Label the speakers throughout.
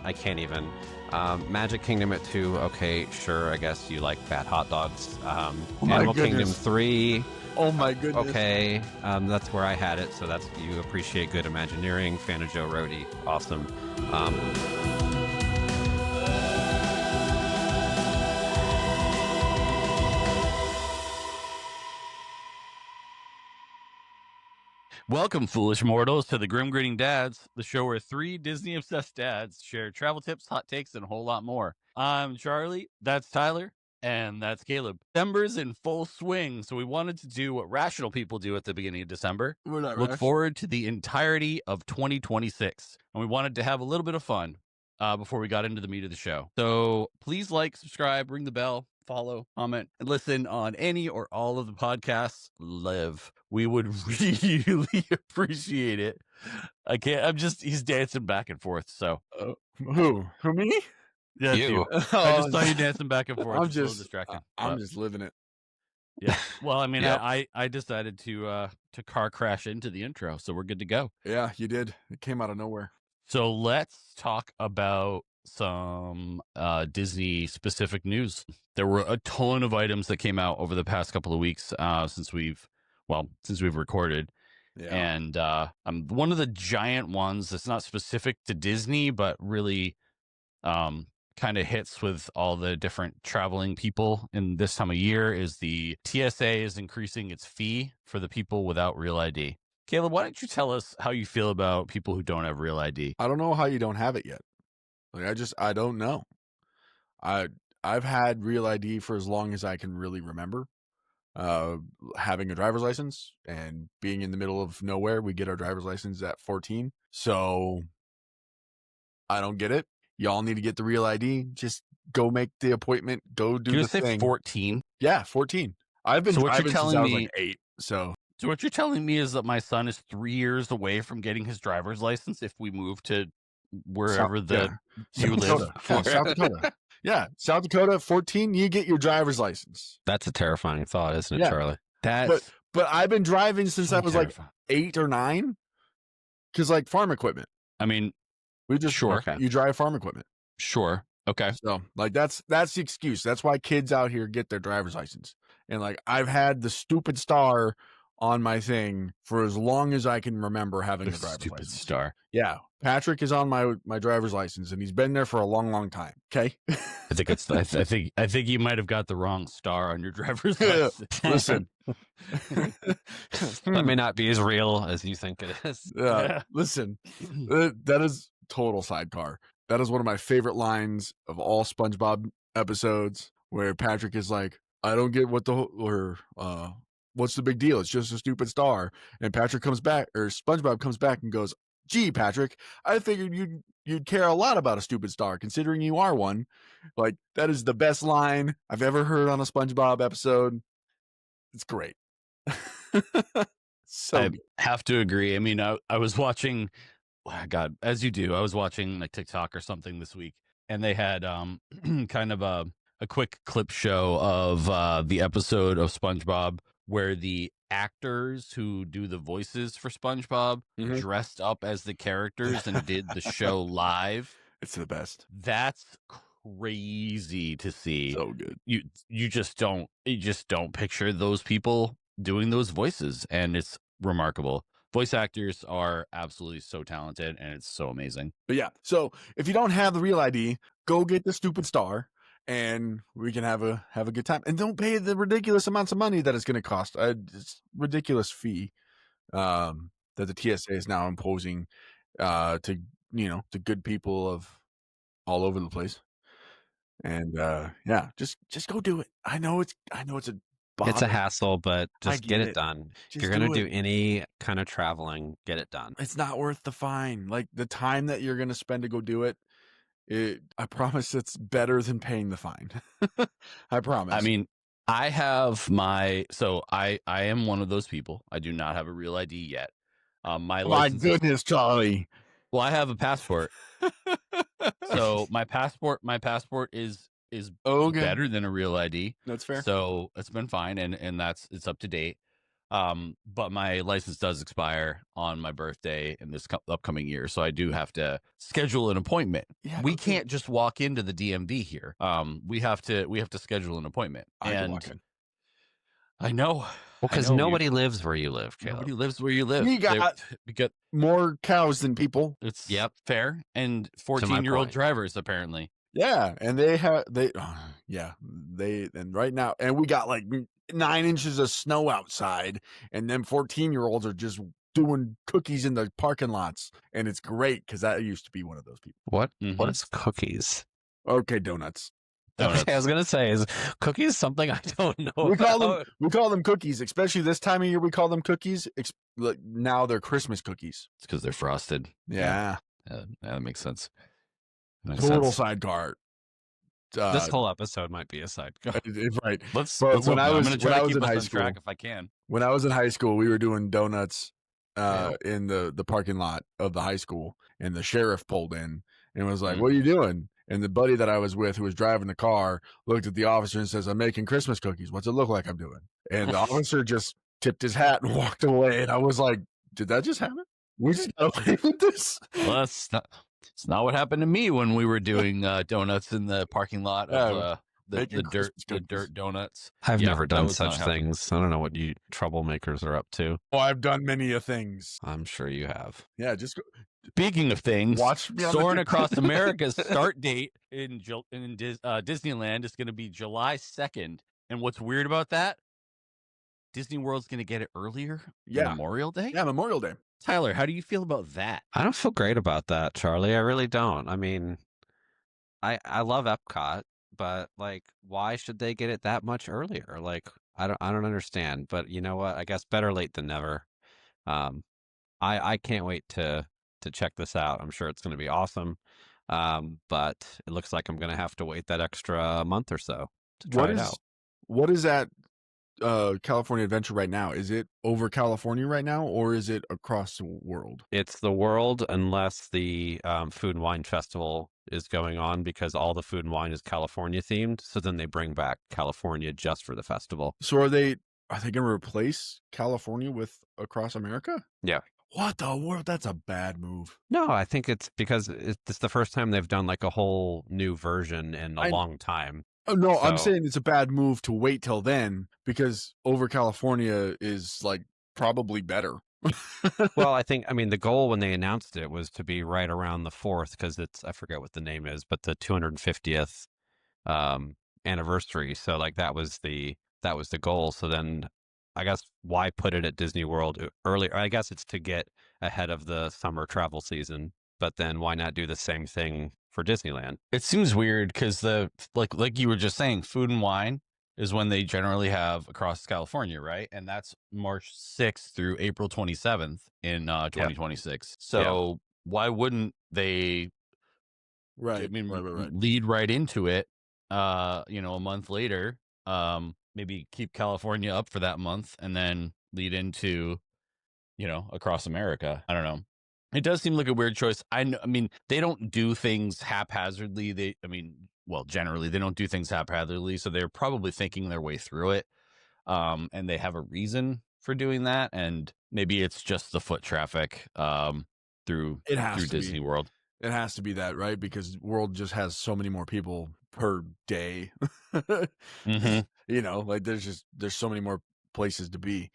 Speaker 1: I can't even. Magic Kingdom at 2, okay, sure, I guess you like bad hot dogs. Animal Kingdom 3,
Speaker 2: Oh my goodness.
Speaker 1: okay, that's where I had it, so that's, you appreciate good Imagineering. Fan of Joe Rohde, awesome.
Speaker 3: Welcome, foolish mortals, to the Grim Grinning Dads, the show where 3 Disney-obsessed dads share travel tips, hot takes, and a whole lot more. I'm Charlie, that's Tyler, and that's Caleb. December's in full swing, so we wanted to do what rational people do at the beginning of December.
Speaker 2: We're not
Speaker 3: Look
Speaker 2: rational.
Speaker 3: forward to the entirety of 2026, and we wanted to have a little bit of fun before we got into the meat of the show. So please like, subscribe, ring the bell, follow, comment, and listen on any or all of the podcasts live. We would really appreciate it. He's dancing back and forth. So
Speaker 2: Who me?
Speaker 3: yeah,
Speaker 1: You.
Speaker 3: I just saw you dancing back and forth.
Speaker 2: I'm
Speaker 3: It's a little
Speaker 2: just
Speaker 3: distracting.
Speaker 2: I'm
Speaker 3: but,
Speaker 2: just living it.
Speaker 3: yeah. Well, I mean,
Speaker 1: Yep.
Speaker 3: I decided to car crash into the intro, so we're good to go.
Speaker 2: Yeah, you did. It came out of nowhere.
Speaker 3: So let's talk about some Disney specific news. There were a ton of items that came out over the past couple of weeks since we've recorded.
Speaker 2: Yeah.
Speaker 3: And one of the giant ones that's not specific to Disney, but really kind of hits with all the different traveling people in this time of year is the TSA is increasing its fee for the people without real ID. Caleb, why don't you tell us how you feel about people who don't have real ID?
Speaker 2: I don't know how you don't have it yet. Like I don't know. I've had real ID for as long as I can really remember. Having a driver's license and being in the middle of nowhere, we get our driver's license at 14. So I don't get it. Y'all need to get the real ID. Just go make the appointment. Go do
Speaker 3: Did you
Speaker 2: the
Speaker 3: say
Speaker 2: thing.
Speaker 3: 14?
Speaker 2: Yeah, 14. I've been
Speaker 3: So what you're
Speaker 2: driving since
Speaker 3: telling
Speaker 2: I was
Speaker 3: me-
Speaker 2: like 8. So
Speaker 3: what you're telling me is that my son is 3 years away from getting his driver's license if we move to wherever you
Speaker 2: South
Speaker 3: live.
Speaker 2: Dakota. Yeah, South Dakota. Yeah, South Dakota, 14, you get your driver's license.
Speaker 1: That's a terrifying thought, isn't it,
Speaker 2: Yeah.
Speaker 1: Charlie?
Speaker 3: That's
Speaker 2: But I've been driving since
Speaker 3: so
Speaker 2: I was
Speaker 3: terrifying.
Speaker 2: like 8 or 9. Because like farm equipment.
Speaker 3: I mean,
Speaker 2: We just
Speaker 3: Sure.
Speaker 1: Okay.
Speaker 2: You drive farm equipment.
Speaker 3: sure. Okay.
Speaker 2: So like that's the excuse. That's why kids out here get their driver's license. And like I've had the stupid star on my thing for as long as I can remember having
Speaker 3: The
Speaker 2: a driver's
Speaker 3: stupid
Speaker 2: license.
Speaker 3: star.
Speaker 2: Yeah. Patrick is on my driver's license and he's been there for a long, long time. Okay.
Speaker 3: I think it's. I think you might have got the wrong star on your driver's license.
Speaker 2: Listen.
Speaker 1: That may not be as real as you think it is.
Speaker 3: Yeah.
Speaker 2: Listen. That is total sidecar. That is one of my favorite lines of all SpongeBob episodes where Patrick is like, I don't get what's the big deal? It's just a stupid star. And Patrick comes back, or SpongeBob comes back and goes, gee, Patrick, I figured you'd care a lot about a stupid star, considering you are one. Like, that is the best line I've ever heard on a SpongeBob episode. It's great. So
Speaker 3: I
Speaker 2: good.
Speaker 3: have to agree. I mean, I was watching, God, as you do, I was watching like TikTok or something this week, and they had kind of a quick clip show of the episode of SpongeBob where the actors who do the voices for SpongeBob
Speaker 2: Mhm.
Speaker 3: dressed up as the characters and did the show live.
Speaker 2: It's the best.
Speaker 3: That's crazy to see.
Speaker 2: So good.
Speaker 3: You just don't picture those people doing those voices, and it's remarkable. Voice actors are absolutely so talented, and it's so amazing.
Speaker 2: But yeah, so if you don't have the real ID, go get the stupid star and we can have a good time. And don't pay the ridiculous amounts of money that it's going to cost. It's ridiculous fee that the TSA is now imposing to good people of all over the place. And yeah, just go do it. I know it's a bother.
Speaker 1: It's a hassle, but
Speaker 2: I
Speaker 1: just get
Speaker 2: get
Speaker 1: it
Speaker 2: it.
Speaker 1: done. If
Speaker 2: Just
Speaker 1: you're going to
Speaker 2: do
Speaker 1: do any kind of traveling, get it done.
Speaker 2: It's not worth the fine. Like the time that you're going to spend to go do it, I promise it's better than paying the fine. I promise.
Speaker 3: I mean, I have I am one of those people. I do not have a real ID yet. My
Speaker 2: my
Speaker 3: license is-
Speaker 2: goodness, Charlie.
Speaker 3: well, I have a passport. So my passport is
Speaker 2: Okay.
Speaker 3: better than a real ID.
Speaker 2: That's fair.
Speaker 3: So it's been fine, and it's up to date. But my license does expire on my birthday in this upcoming year, so I do have to schedule an appointment.
Speaker 2: Yeah,
Speaker 3: We can't just walk into the DMV here. We have to schedule an appointment.
Speaker 2: I can walk in.
Speaker 3: I know.
Speaker 1: Well, because nobody lives where you live, Caleb.
Speaker 3: Nobody lives where you live.
Speaker 2: We got more cows than people.
Speaker 3: It's fair. And 14-year-old drivers, apparently.
Speaker 2: Yeah, and and right now, and we got like 9 inches of snow outside, and then 14-year-olds are just doing cookies in the parking lots, and it's great because I used to be one of those people.
Speaker 1: What is cookies?
Speaker 2: Okay, donuts.
Speaker 1: Okay, I was gonna say, is cookies something I don't know.
Speaker 2: We call them cookies, especially this time of year. We call them cookies. Now they're Christmas cookies.
Speaker 3: It's because they're frosted.
Speaker 2: Yeah,
Speaker 3: that makes sense.
Speaker 2: Total sidecar.
Speaker 1: This whole episode might be a sidecar.
Speaker 2: Right.
Speaker 3: When I was in high school, if I can.
Speaker 2: When I was in high school, we were doing donuts in the parking lot of the high school, and the sheriff pulled in and was like, "What are you doing?" And the buddy that I was with, who was driving the car, looked at the officer and says, "I'm making Christmas cookies. What's it look like I'm doing?" And the officer just tipped his hat and walked away. And I was like, "Did that just happen? We just got away with this?"
Speaker 3: Well, it's not what happened to me when we were doing donuts in the parking lot of the dirt donuts.
Speaker 1: I've never done such things. I don't know what you troublemakers are up to.
Speaker 2: Oh, I've done many a things.
Speaker 1: I'm sure you have.
Speaker 2: Yeah, just go.
Speaker 3: Speaking of things, Soaring Across America's start date in Disneyland is going to be July 2nd. And what's weird about that? Disney World's going to get it earlier. Memorial Day.
Speaker 2: Yeah, Memorial Day.
Speaker 3: Tyler, how do you feel about that?
Speaker 1: I don't feel great about that, Charlie. I really don't. I mean, I love Epcot, but like, why should they get it that much earlier? Like, I don't understand. But you know what? I guess better late than never. I can't wait to check this out. I'm sure it's going to be awesome. But it looks like I'm going to have to wait that extra month or so to try it out.
Speaker 2: What is that California Adventure right now? Is it over California right now, or is it across the world?
Speaker 1: It's the world, unless the Food and Wine Festival is going on, because all the food and wine is California themed. So then they bring back California just for the festival.
Speaker 2: So are they going to replace California with Across America?
Speaker 1: Yeah.
Speaker 2: What the world? That's a bad move.
Speaker 1: No, I think it's because it's the first time they've done like a whole new version in a long time.
Speaker 2: Oh, no, so I'm saying it's a bad move to wait till then, because over California is like probably better.
Speaker 1: Well, I mean, the goal when they announced it was to be right around the 4th, because I forget what the name is, but the 250th anniversary. So like that was the goal. So then I guess why put it at Disney World earlier? I guess it's to get ahead of the summer travel season, but then why not do the same thing for Disneyland?
Speaker 3: It seems weird because like you were just saying, Food and Wine is when they generally have Across California, right? And that's March 6th through April 27th in 2026. So why wouldn't they lead right into it, a month later, maybe keep California up for that month and then lead into, Across America. I don't know. It does seem like a weird choice. I mean, they don't do things haphazardly. Generally they don't do things haphazardly. So they're probably thinking their way through it. And they have a reason for doing that. And maybe it's just the foot traffic through Disney World.
Speaker 2: It has to be that, right? Because World just has so many more people per day. Like there's so many more places to be.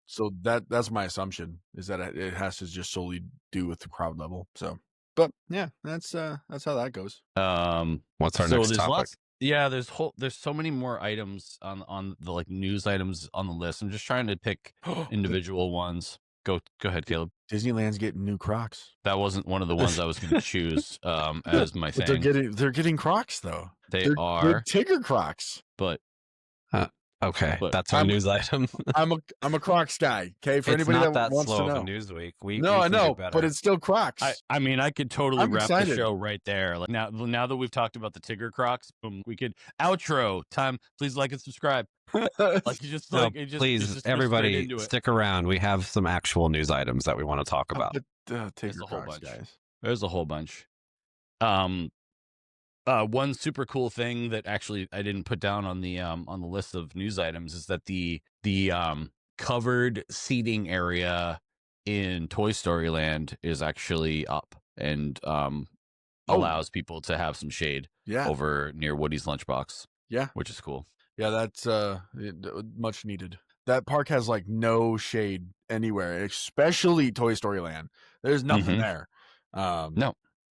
Speaker 2: So that's my assumption, is that it has to just solely do with the crowd level. So, but yeah, that's how that goes.
Speaker 1: What's our next topic?
Speaker 3: There's so many more items on the like news items on the list. I'm just trying to pick individual ones. Go ahead, Caleb.
Speaker 2: Disneyland's getting new Crocs.
Speaker 3: That wasn't one of the ones I was going to choose as my thing.
Speaker 2: They're getting Crocs though.
Speaker 3: They're
Speaker 2: Tigger Crocs.
Speaker 3: But
Speaker 1: okay, that's our news item.
Speaker 2: I'm a Crocs guy. Okay, for anybody that wants to know.
Speaker 1: Newsweek.
Speaker 2: I know, but it's still Crocs.
Speaker 3: I mean, I could totally wrap the show right there. Like now that we've talked about the Tigger Crocs, we could outro time. Please like and subscribe.
Speaker 1: Please, everybody, stick around. We have some actual news items that we want to talk about.
Speaker 2: There's a whole bunch, guys.
Speaker 3: There's a whole bunch. One super cool thing that actually I didn't put down on the list of news items is that the covered seating area in Toy Story Land is actually up and allows people to have some shade
Speaker 2: yeah,
Speaker 3: over near Woody's lunchbox,
Speaker 2: yeah,
Speaker 3: which is cool.
Speaker 2: yeah. That's much needed. That park has like no shade anywhere, especially Toy Story Land. There's nothing there.
Speaker 3: No,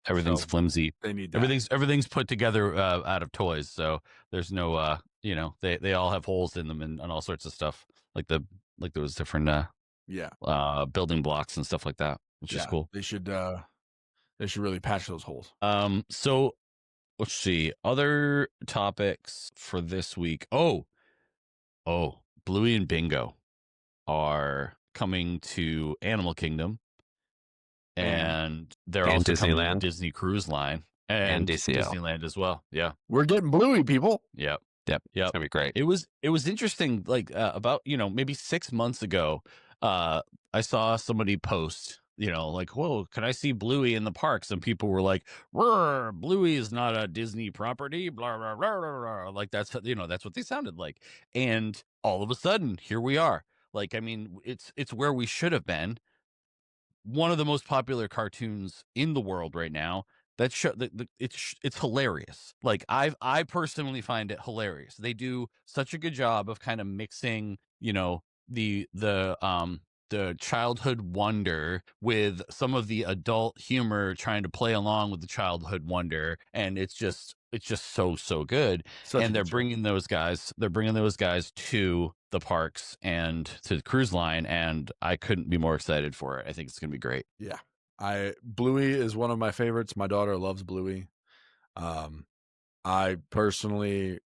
Speaker 3: everything's
Speaker 2: So
Speaker 3: flimsy.
Speaker 2: they need that.
Speaker 3: Everything's put together out of toys, so there's no they all have holes in them and all sorts of stuff like those different
Speaker 2: Yeah,
Speaker 3: building blocks and stuff like that, which is cool.
Speaker 2: They should really patch those holes.
Speaker 3: So let's see other topics for this week. Oh, Bluey and Bingo are coming to Animal Kingdom, and they're
Speaker 1: And
Speaker 3: also coming to
Speaker 1: Disneyland.
Speaker 3: Disney Cruise Line and
Speaker 1: DCL.
Speaker 3: Disneyland as well. Yeah.
Speaker 2: We're getting Bluey, people.
Speaker 3: Yep.
Speaker 1: Yep.
Speaker 3: Yep.
Speaker 1: It's gonna be great.
Speaker 3: It was interesting. Like about maybe 6 months ago, I saw somebody post, like, "Whoa, can I see Bluey in the parks?" And people were like, "Rrr, Bluey is not a Disney property." Blah blah blah blah. Blah. Like that's what they sounded like. And all of a sudden, here we are. Like, I mean, it's where we should have been. One of the most popular cartoons in the world right now. That show it's hilarious. Like I personally find it hilarious. They do such a good job of kind of mixing, the childhood wonder with some of the adult humor, trying to play along with the childhood wonder, and it's just so good.
Speaker 2: Such a
Speaker 3: And
Speaker 2: good show.
Speaker 3: they're bringing those guys to the parks and to the cruise line, and I couldn't be more excited for it. I think it's gonna be great.
Speaker 2: Yeah. Bluey is one of my favorites. My daughter loves Bluey. I personally,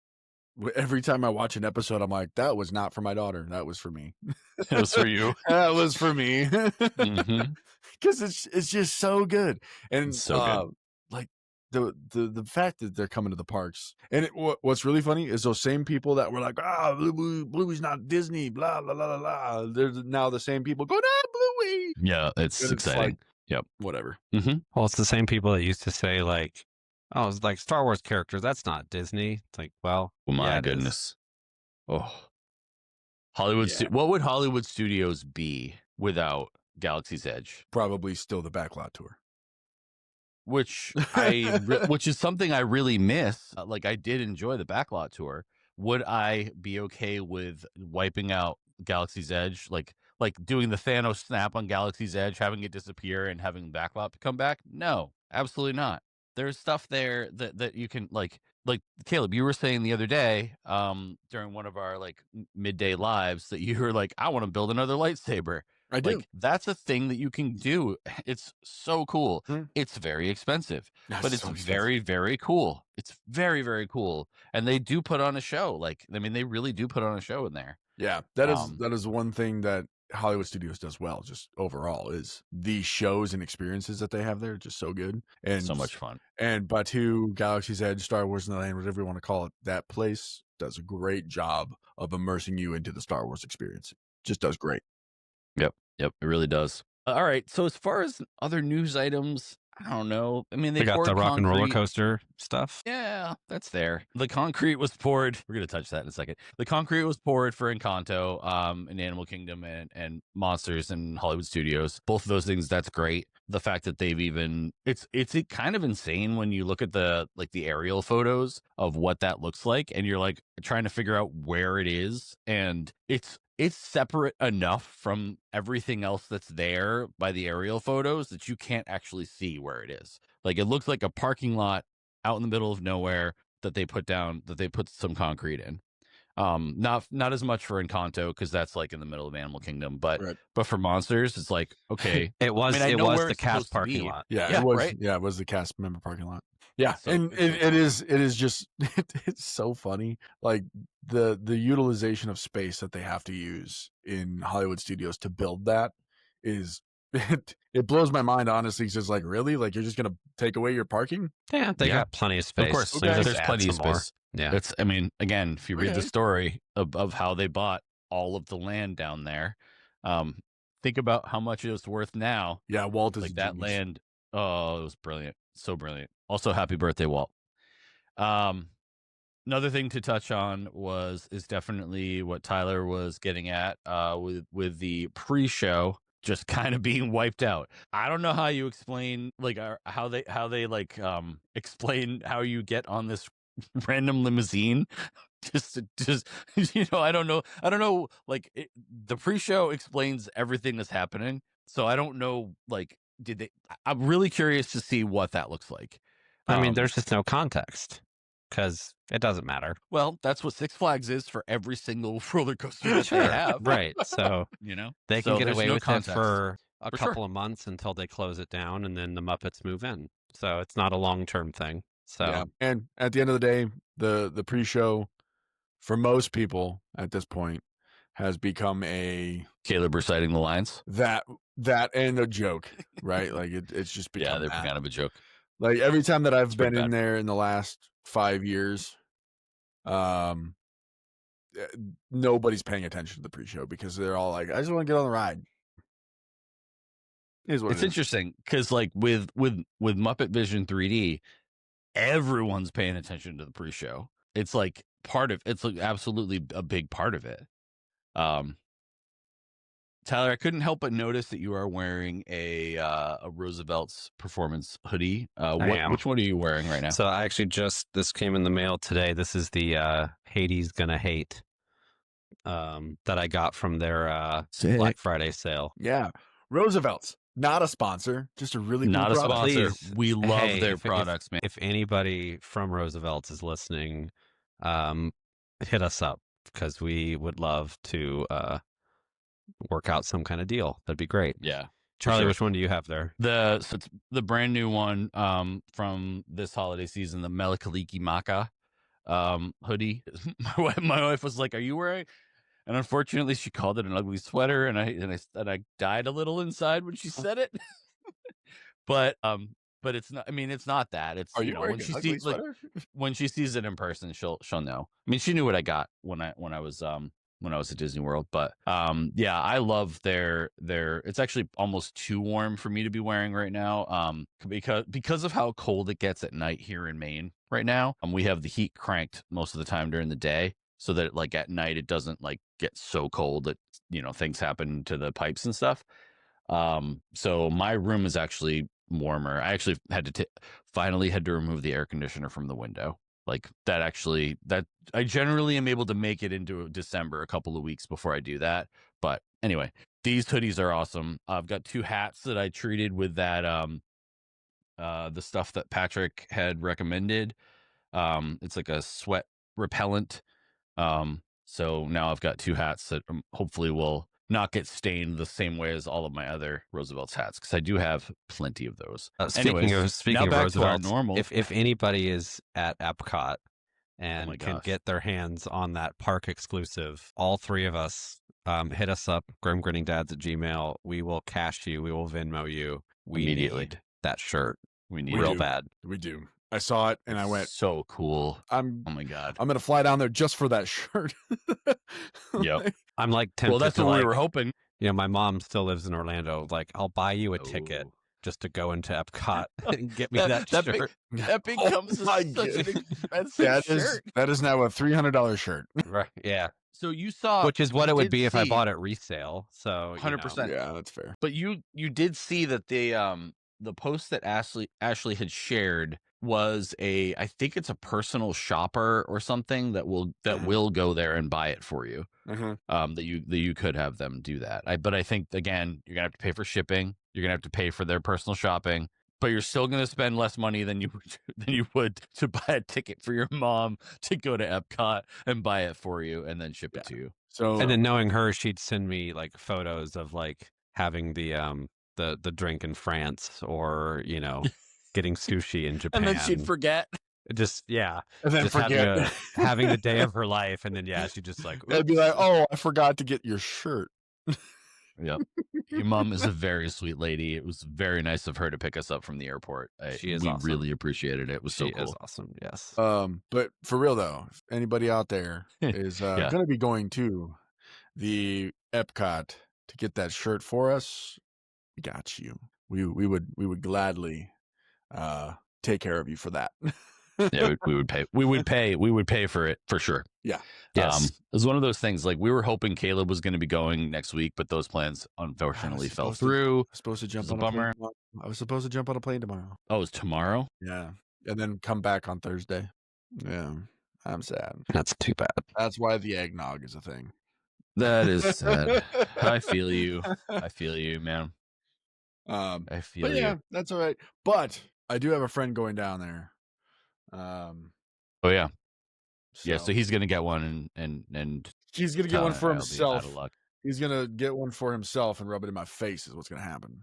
Speaker 2: every time I watch an episode, I'm like, that was not for my daughter. That was for me.
Speaker 3: It was for you.
Speaker 2: That was for me.
Speaker 3: Mm-hmm.
Speaker 2: Because it's just so good. And
Speaker 3: It's so good.
Speaker 2: like the fact that they're coming to the parks, and what's really funny is those same people that were like, Bluey's not Disney, blah blah blah blah blah. They're now the same people going, Bluey.
Speaker 3: Yeah, it's
Speaker 2: And
Speaker 3: exciting.
Speaker 2: like,
Speaker 3: Yep.
Speaker 2: whatever.
Speaker 3: Mm-hmm.
Speaker 1: Well, it's the same people that used to say like, "Oh, it's like Star Wars characters. That's not Disney." It's like, well,
Speaker 3: Oh my
Speaker 1: yeah, it is.
Speaker 3: goodness. Oh, Hollywood.
Speaker 2: Yeah.
Speaker 3: What would Hollywood Studios be without Galaxy's Edge?
Speaker 2: Probably still the backlot tour.
Speaker 3: Which is something I really miss. Like, I did enjoy the backlot tour. Would I be okay with wiping out Galaxy's Edge, like doing the Thanos snap on Galaxy's Edge, having it disappear and having backlot come back? No, absolutely not. There's stuff there that you can like Caleb, you were saying the other day, during one of our like midday lives, that you were like, I want to build another lightsaber.
Speaker 2: I do.
Speaker 3: Like, that's a thing that you can do. It's so cool. It's very expensive, but it's
Speaker 2: so expensive.
Speaker 3: very, very cool. It's very, very cool. And they do put on a show. Like, I mean, they really do put on a show in there.
Speaker 2: Yeah, that is one thing that Hollywood Studios does well, just overall, is the shows and experiences that they have there, just so good and
Speaker 3: So much fun.
Speaker 2: And Batu, Galaxy's Edge, Star Wars in the Land, whatever you want to call it, that place does a great job of immersing you into the Star Wars experience. Just does great.
Speaker 3: Yep, it really does. All right. So as far as other news items, I don't know. I mean,
Speaker 1: They got the rock and roller coaster stuff.
Speaker 3: Yeah, that's there. The concrete was poured. We're going to touch that in a second. The concrete was poured for Encanto, in Animal Kingdom and Monsters and Hollywood Studios. Both of those things, that's great. The fact that they've even it's kind of insane when you look at the aerial photos of what that looks like, and you're like trying to figure out where it is, and it's separate enough from everything else that's there by the aerial photos that you can't actually see where it is. Like, it looks like a parking lot out in the middle of nowhere that they put some concrete in. Not as much for Encanto, because that's like in the middle of Animal Kingdom, but for Monsters, it's like, okay.
Speaker 1: It was
Speaker 3: I know where
Speaker 1: the
Speaker 3: it's
Speaker 1: cast
Speaker 3: supposed to
Speaker 1: parking
Speaker 3: be.
Speaker 1: lot.
Speaker 2: Yeah, it was. Right? Yeah, it was the cast member parking lot. Yeah,
Speaker 3: So,
Speaker 2: and it is just it's so funny. Like the utilization of space that they have to use in Hollywood Studios to build that is it blows my mind, honestly. It's just like, really, like, you're just gonna take away your parking?
Speaker 1: Yeah, they got plenty of space.
Speaker 3: Of course,
Speaker 1: They just
Speaker 3: there's
Speaker 1: add
Speaker 3: plenty of
Speaker 1: some more.
Speaker 3: space.
Speaker 1: Yeah,
Speaker 3: I mean, again, if you read the story of how they bought all of the land down there, think about how much it was worth now.
Speaker 2: Yeah, Walt is
Speaker 3: like
Speaker 2: a
Speaker 3: that
Speaker 2: genius.
Speaker 3: land. Oh, it was brilliant. So brilliant. Also, happy birthday, Walt. Another thing to touch on is definitely what Tyler was getting at with the pre-show just kind of being wiped out. I don't know how you explain like how they like explain how you get on this random limousine just I don't know like the pre-show explains everything that's happening, so I don't know like did they I'm really curious to see what that looks like.
Speaker 1: I mean, there's just no context because it doesn't matter.
Speaker 3: Well, that's what Six Flags is for every single roller coaster that they have.
Speaker 1: Right. So they can
Speaker 3: So
Speaker 1: get
Speaker 3: there's
Speaker 1: away
Speaker 3: no
Speaker 1: with it
Speaker 3: context.
Speaker 1: for a
Speaker 3: For sure.
Speaker 1: couple of months until they close it down and then the Muppets move in. So it's not a long-term thing. So
Speaker 2: Yeah, and at the end of the day, the pre-show for most people at this point has become a
Speaker 3: Caleb reciting the lines.
Speaker 2: that and a joke, right? Like it's just become
Speaker 3: Yeah, they're
Speaker 2: that.
Speaker 3: kind of a joke.
Speaker 2: Like every time that I've
Speaker 3: It's
Speaker 2: been
Speaker 3: pretty
Speaker 2: in
Speaker 3: bad.
Speaker 2: there in the last 5 years, um, nobody's paying attention to the pre-show because they're all like, "I just want to get on the ride." Is what
Speaker 3: It's
Speaker 2: it is.
Speaker 3: interesting because like with Muppet Vision 3D, everyone's paying attention to the pre-show. It's like it's like absolutely a big part of it. Tyler, I couldn't help but notice that you are wearing a Roosevelt's performance hoodie.
Speaker 1: am.
Speaker 3: Which one are you wearing right now?
Speaker 1: So I actually this came in the mail today. This is the Hades Gonna Hate that I got from their Black Friday sale.
Speaker 2: Yeah, Roosevelt's not a sponsor, just a really cool
Speaker 3: Not a
Speaker 2: product.
Speaker 3: sponsor.
Speaker 1: Please,
Speaker 3: We love
Speaker 1: hey,
Speaker 3: their products, man.
Speaker 1: If anybody from Roosevelt's is listening, hit us up because we would love to work out some kind of deal. That'd be great.
Speaker 3: Yeah.
Speaker 1: Charlie,
Speaker 3: sure.
Speaker 1: which one do you have there?
Speaker 3: So it's the brand new one from this holiday season, the Melikaliki Maka hoodie. My wife was like, "Are you wearing?" And unfortunately, she called it an ugly sweater, and I died a little inside when she said it. But it's not. I mean, it's not that. It's
Speaker 2: Are you wearing
Speaker 3: when
Speaker 2: an
Speaker 3: she
Speaker 2: ugly
Speaker 3: sees like
Speaker 2: sweater?
Speaker 3: when she sees it in person, she'll know. I mean, she knew what I got when I was at Disney World. But yeah, I love their. It's actually almost too warm for me to be wearing right now. Because of how cold it gets at night here in Maine right now. We have the heat cranked most of the time during the day, so that like at night it doesn't like get so cold that things happen to the pipes and stuff. So my room is actually warmer. I actually finally had to remove the air conditioner from the window. Like that I generally am able to make it into December a couple of weeks before I do that. But anyway, these hoodies are awesome. I've got 2 hats that I treated with that the stuff that Patrick had recommended. It's like a sweat repellent. So now I've got 2 hats that hopefully will not get stained the same way as all of my other Roosevelt's hats, because I do have plenty of those.
Speaker 1: Speaking
Speaker 3: Anyways,
Speaker 1: of
Speaker 3: now back to our
Speaker 1: Roosevelt's,
Speaker 3: normal.
Speaker 1: if anybody is at Epcot
Speaker 3: Oh my
Speaker 1: and can
Speaker 3: gosh.
Speaker 1: get their hands on that park exclusive, all 3 of us, hit us up, Grim Grinning Dads at Gmail. We will cash you. We will Venmo you. We
Speaker 3: Immediately.
Speaker 1: need that shirt
Speaker 3: We need
Speaker 1: real
Speaker 3: it.
Speaker 1: bad.
Speaker 2: We do. I saw it and I went,
Speaker 3: so cool.
Speaker 2: Oh
Speaker 3: my god.
Speaker 2: I'm gonna fly down there just for that shirt.
Speaker 3: Yep.
Speaker 1: I'm like tempted
Speaker 3: Well, that's
Speaker 1: to
Speaker 3: what we were hoping.
Speaker 1: my mom still lives in Orlando. Like, I'll buy you a ticket
Speaker 3: Oh.
Speaker 1: just to go into Epcot and get me that shirt.
Speaker 3: That becomes such an expensive shirt.
Speaker 2: That is now a $300 shirt.
Speaker 1: Right. Yeah.
Speaker 3: So you saw,
Speaker 1: Which is what it would
Speaker 3: did
Speaker 1: be if I
Speaker 3: see-
Speaker 1: bought it resale. So
Speaker 3: 100%.
Speaker 2: Yeah, that's fair.
Speaker 3: But you did see that the post that Ashley had shared was I think it's a personal shopper or something that will go there and buy it for you. That you could have them do that. But I think again, you're gonna have to pay for shipping. You're gonna have to pay for their personal shopping. But you're still gonna spend less money than you would to buy a ticket for your mom to go to Epcot and buy it for you and then ship it to you.
Speaker 2: So
Speaker 1: and then knowing her, she'd send me like photos of like having the drink in France or getting sushi in Japan.
Speaker 3: And then she'd forget.
Speaker 1: Just
Speaker 2: and then
Speaker 1: just
Speaker 2: forget
Speaker 1: having the day of her life, and then she just like
Speaker 2: I'd be like, "Oh, I forgot to get your shirt."
Speaker 3: Yep. Your mom is a very sweet lady. It was very nice of her to pick us up from the airport.
Speaker 1: She is
Speaker 3: we
Speaker 1: awesome.
Speaker 3: really appreciated it. It was so
Speaker 1: she
Speaker 3: cool.
Speaker 1: is awesome. Yes.
Speaker 2: But for real though, if anybody out there is
Speaker 3: Yeah.
Speaker 2: going to be going to the Epcot to get that shirt for us, we got you. We would gladly take care of you for that.
Speaker 3: Yeah, we would pay. We would pay for it for sure.
Speaker 2: Yeah.
Speaker 1: Yes.
Speaker 3: It was one of those things. Like we were hoping Caleb was going to be going next week, but those plans unfortunately fell through.
Speaker 2: I was supposed to jump
Speaker 3: It's a
Speaker 2: on a plane
Speaker 3: bummer.
Speaker 2: tomorrow. I was supposed to jump on a plane tomorrow.
Speaker 3: Oh, it's tomorrow.
Speaker 2: Yeah, and then come back on Thursday. Yeah, I'm sad.
Speaker 1: That's too bad.
Speaker 2: That's why the eggnog is a thing.
Speaker 3: That is sad. I feel you. I feel you, man. I feel
Speaker 2: But yeah,
Speaker 3: you.
Speaker 2: that's all right. But I do have a friend going down there.
Speaker 3: Oh yeah,
Speaker 2: So
Speaker 3: yeah. So he's gonna get one, and
Speaker 2: he's gonna get one for
Speaker 3: I'll be out
Speaker 2: himself.
Speaker 3: of luck.
Speaker 2: He's gonna get one for himself and rub it in my face. Is what's gonna happen.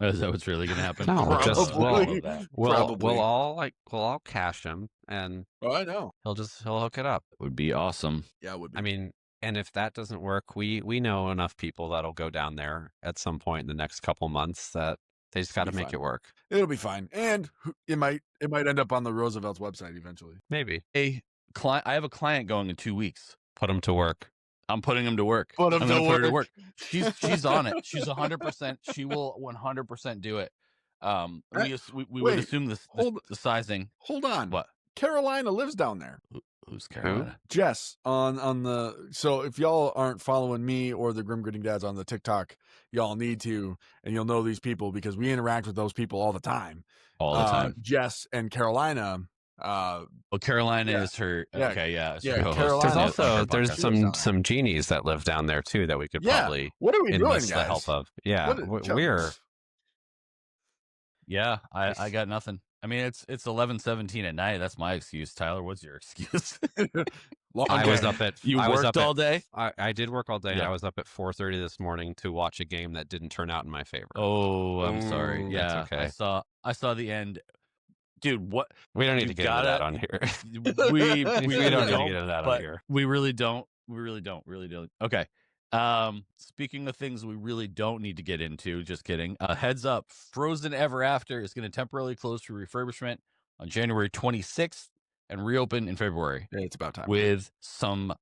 Speaker 3: Is that what's really gonna happen?
Speaker 1: No, just
Speaker 2: Probably.
Speaker 1: we'll all cash him, and
Speaker 2: Oh, I know.
Speaker 1: he'll hook it up.
Speaker 3: It would be awesome.
Speaker 2: Yeah, it would be.
Speaker 1: I mean, and if that doesn't work, we know enough people that'll go down there at some point in the next couple months that they just got to
Speaker 2: Be
Speaker 1: make
Speaker 2: fine.
Speaker 1: it work.
Speaker 2: It'll be fine, and it might end up on the Roosevelt's website eventually.
Speaker 1: Maybe.
Speaker 3: I have a client going in 2 weeks.
Speaker 1: Put him to work.
Speaker 3: I'm putting him to work.
Speaker 2: Put him
Speaker 3: I'm
Speaker 2: to
Speaker 3: gonna put her to
Speaker 2: work.
Speaker 3: work. She's on it. She's 100%. She will 100% do it. We would assume the sizing.
Speaker 2: Hold on.
Speaker 3: What?
Speaker 2: Carolina lives down there.
Speaker 3: Who's Carolina?
Speaker 2: Jess on the. So if y'all aren't following me or the Grim Grinning Dads on the TikTok, y'all need to, and you'll know these people because we interact with those people all the time.
Speaker 3: All the time.
Speaker 2: Jess and Carolina.
Speaker 3: Well, Carolina is her.
Speaker 2: Yeah.
Speaker 3: Okay, yeah.
Speaker 2: Carolina.
Speaker 1: There's some genies that live down there too that we could probably
Speaker 2: what are we doing,
Speaker 1: enlist
Speaker 2: guys?
Speaker 1: the help of. Yeah, we're.
Speaker 3: Yeah, I got nothing. I mean, it's 11:17 at night. That's my excuse. Tyler, what's your excuse?
Speaker 1: I was up at.
Speaker 3: You worked all day.
Speaker 1: I did work all day.
Speaker 3: Yeah.
Speaker 1: And I was up at 4:30 this morning to watch a game that didn't turn out in my favor.
Speaker 3: Oh, I'm sorry. Yeah,
Speaker 1: okay.
Speaker 3: I saw the end. Dude, what?
Speaker 1: We don't need to get into that on here.
Speaker 3: We
Speaker 1: don't need to get into that on here.
Speaker 3: We really don't. We really don't. Okay. Speaking of things we really don't need to get into, just kidding. Heads up, Frozen Ever After is going to temporarily close for refurbishment on January 26th and reopen in February.
Speaker 2: Yeah, it's about time.
Speaker 3: With some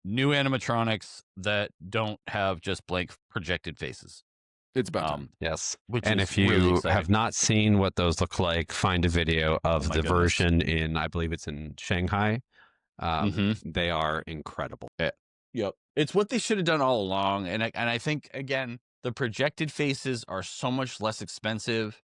Speaker 3: new animatronics that don't have just blank projected faces.
Speaker 2: It's about time.
Speaker 1: Yes.
Speaker 3: Which
Speaker 1: and
Speaker 3: is
Speaker 1: if you
Speaker 3: really exciting.
Speaker 1: have not seen what those look like, find a video of the
Speaker 3: goodness.
Speaker 1: version in, I believe it's in Shanghai. They are incredible.
Speaker 3: Yep. It's what they should have done all along. And I think, again, the projected faces are so much less expensive,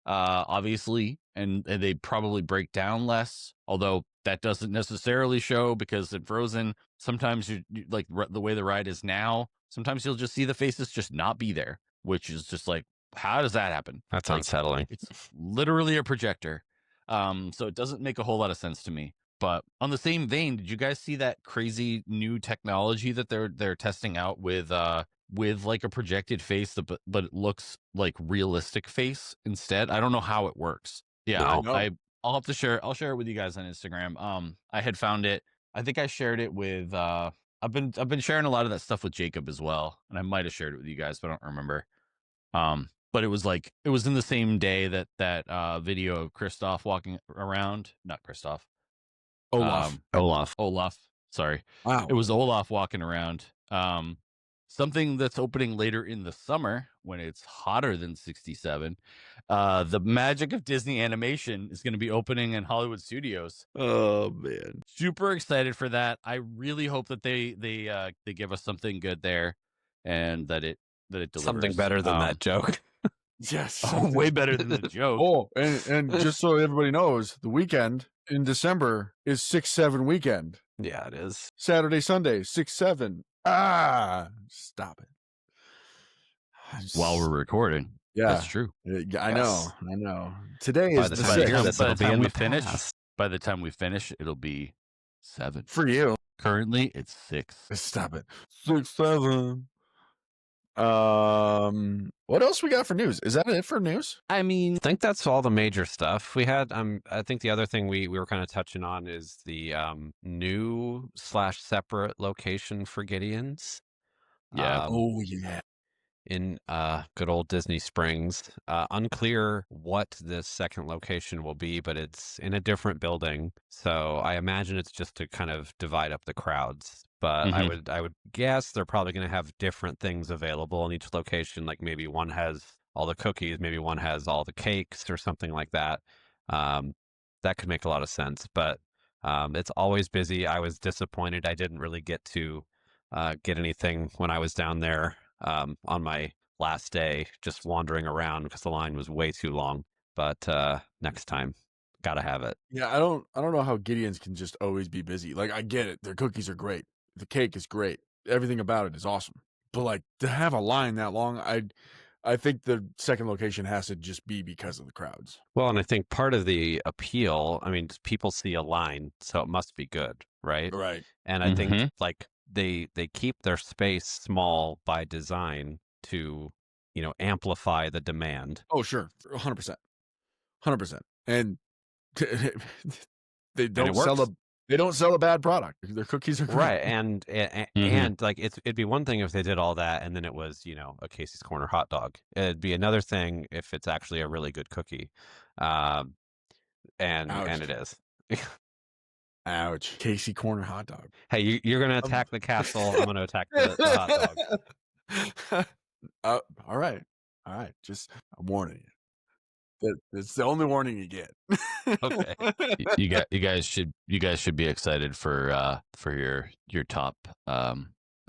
Speaker 3: obviously, and they probably break down less, although that doesn't necessarily show because in Frozen, sometimes you like the way the ride is now, sometimes you'll just see the faces just not be there, which is just like, how does that happen?
Speaker 1: That's unsettling.
Speaker 3: It's literally a projector. So it doesn't make a whole lot of sense to me. But on the same vein, did you guys see that crazy new technology that they're testing out with like a projected face, but it looks like realistic face instead? I don't know how it works. Yeah, I'll have to share. I'll share it with you guys on Instagram. I had found it. I think I shared it with. I've been sharing a lot of that stuff with Jacob as well, and I might have shared it with you guys, but I don't remember. But it was in the same day that video of Kristoff walking around. Not Kristoff. Olaf. Sorry.
Speaker 2: Wow.
Speaker 3: It was Olaf walking around. Something that's opening later in the summer when it's hotter than 67. The magic of Disney animation is going to be opening in Hollywood studios.
Speaker 2: Oh man.
Speaker 3: Super excited for that. I really hope that they give us something good there and that it delivers.
Speaker 1: Something better than that joke.
Speaker 2: Yes.
Speaker 3: Oh, way better than the joke.
Speaker 2: Oh, and just so everybody knows, the weekend in December is 6-7 weekend.
Speaker 1: Yeah, it is.
Speaker 2: Saturday, Sunday, 6-7. Stop it.
Speaker 3: While we're recording.
Speaker 2: Yeah.
Speaker 3: That's true.
Speaker 2: I know. Today
Speaker 1: By
Speaker 2: is
Speaker 1: the
Speaker 2: the
Speaker 1: time you hear
Speaker 2: 6th.
Speaker 1: this, it'll be in the past.
Speaker 3: By the time we finish, it'll be 7.
Speaker 2: For you.
Speaker 3: Currently, it's 6.
Speaker 2: Stop it. 6-7. What else we got for news? Is that it for news?
Speaker 3: I mean,
Speaker 1: I think that's all the major stuff we had. I think the other thing we were kind of touching on is the new / separate location for Gideon's.
Speaker 3: Yeah.
Speaker 2: Yeah.
Speaker 1: In good old Disney Springs. Unclear what this second location will be, but it's in a different building. So I imagine it's just to kind of divide up the crowds. But I would guess they're probably going to have different things available in each location. Like maybe one has all the cookies, maybe one has all the cakes or something like that. that could make a lot of sense. But it's always busy. I was disappointed I didn't really get to get anything when I was down there on my last day, just wandering around because the line was way too long. But next time, gotta have it.
Speaker 2: Yeah, I don't know how Gideons can just always be busy. Like, I get it. Their cookies are great. The cake is great. Everything about it is awesome. But like to have a line that long, I think the second location has to just be because of the crowds.
Speaker 1: Well, and I think part of the appeal, I mean, people see a line, so it must be good, right?
Speaker 2: Right.
Speaker 1: And I think
Speaker 3: Mm-hmm.
Speaker 1: like they keep their space small by design to, amplify the demand.
Speaker 2: Oh, sure. 100%. 100%. And they
Speaker 1: And it
Speaker 2: don't sell a
Speaker 1: works.
Speaker 2: they don't sell a bad product. Their cookies are great.
Speaker 1: Right. And
Speaker 3: Mm-hmm.
Speaker 1: and like it'd be one thing if they did all that and then it was, a Casey's Corner hot dog. It'd be another thing if it's actually a really good cookie. Um and
Speaker 2: Ouch.
Speaker 1: it is.
Speaker 2: Ouch. Casey Corner hot dog.
Speaker 1: Hey, you're gonna
Speaker 2: Um,
Speaker 1: attack the castle. I'm gonna attack the hot dog.
Speaker 2: all right. All right. Just I'm warning you. It's the only warning you get.
Speaker 1: Okay.
Speaker 3: You guys should be excited for your top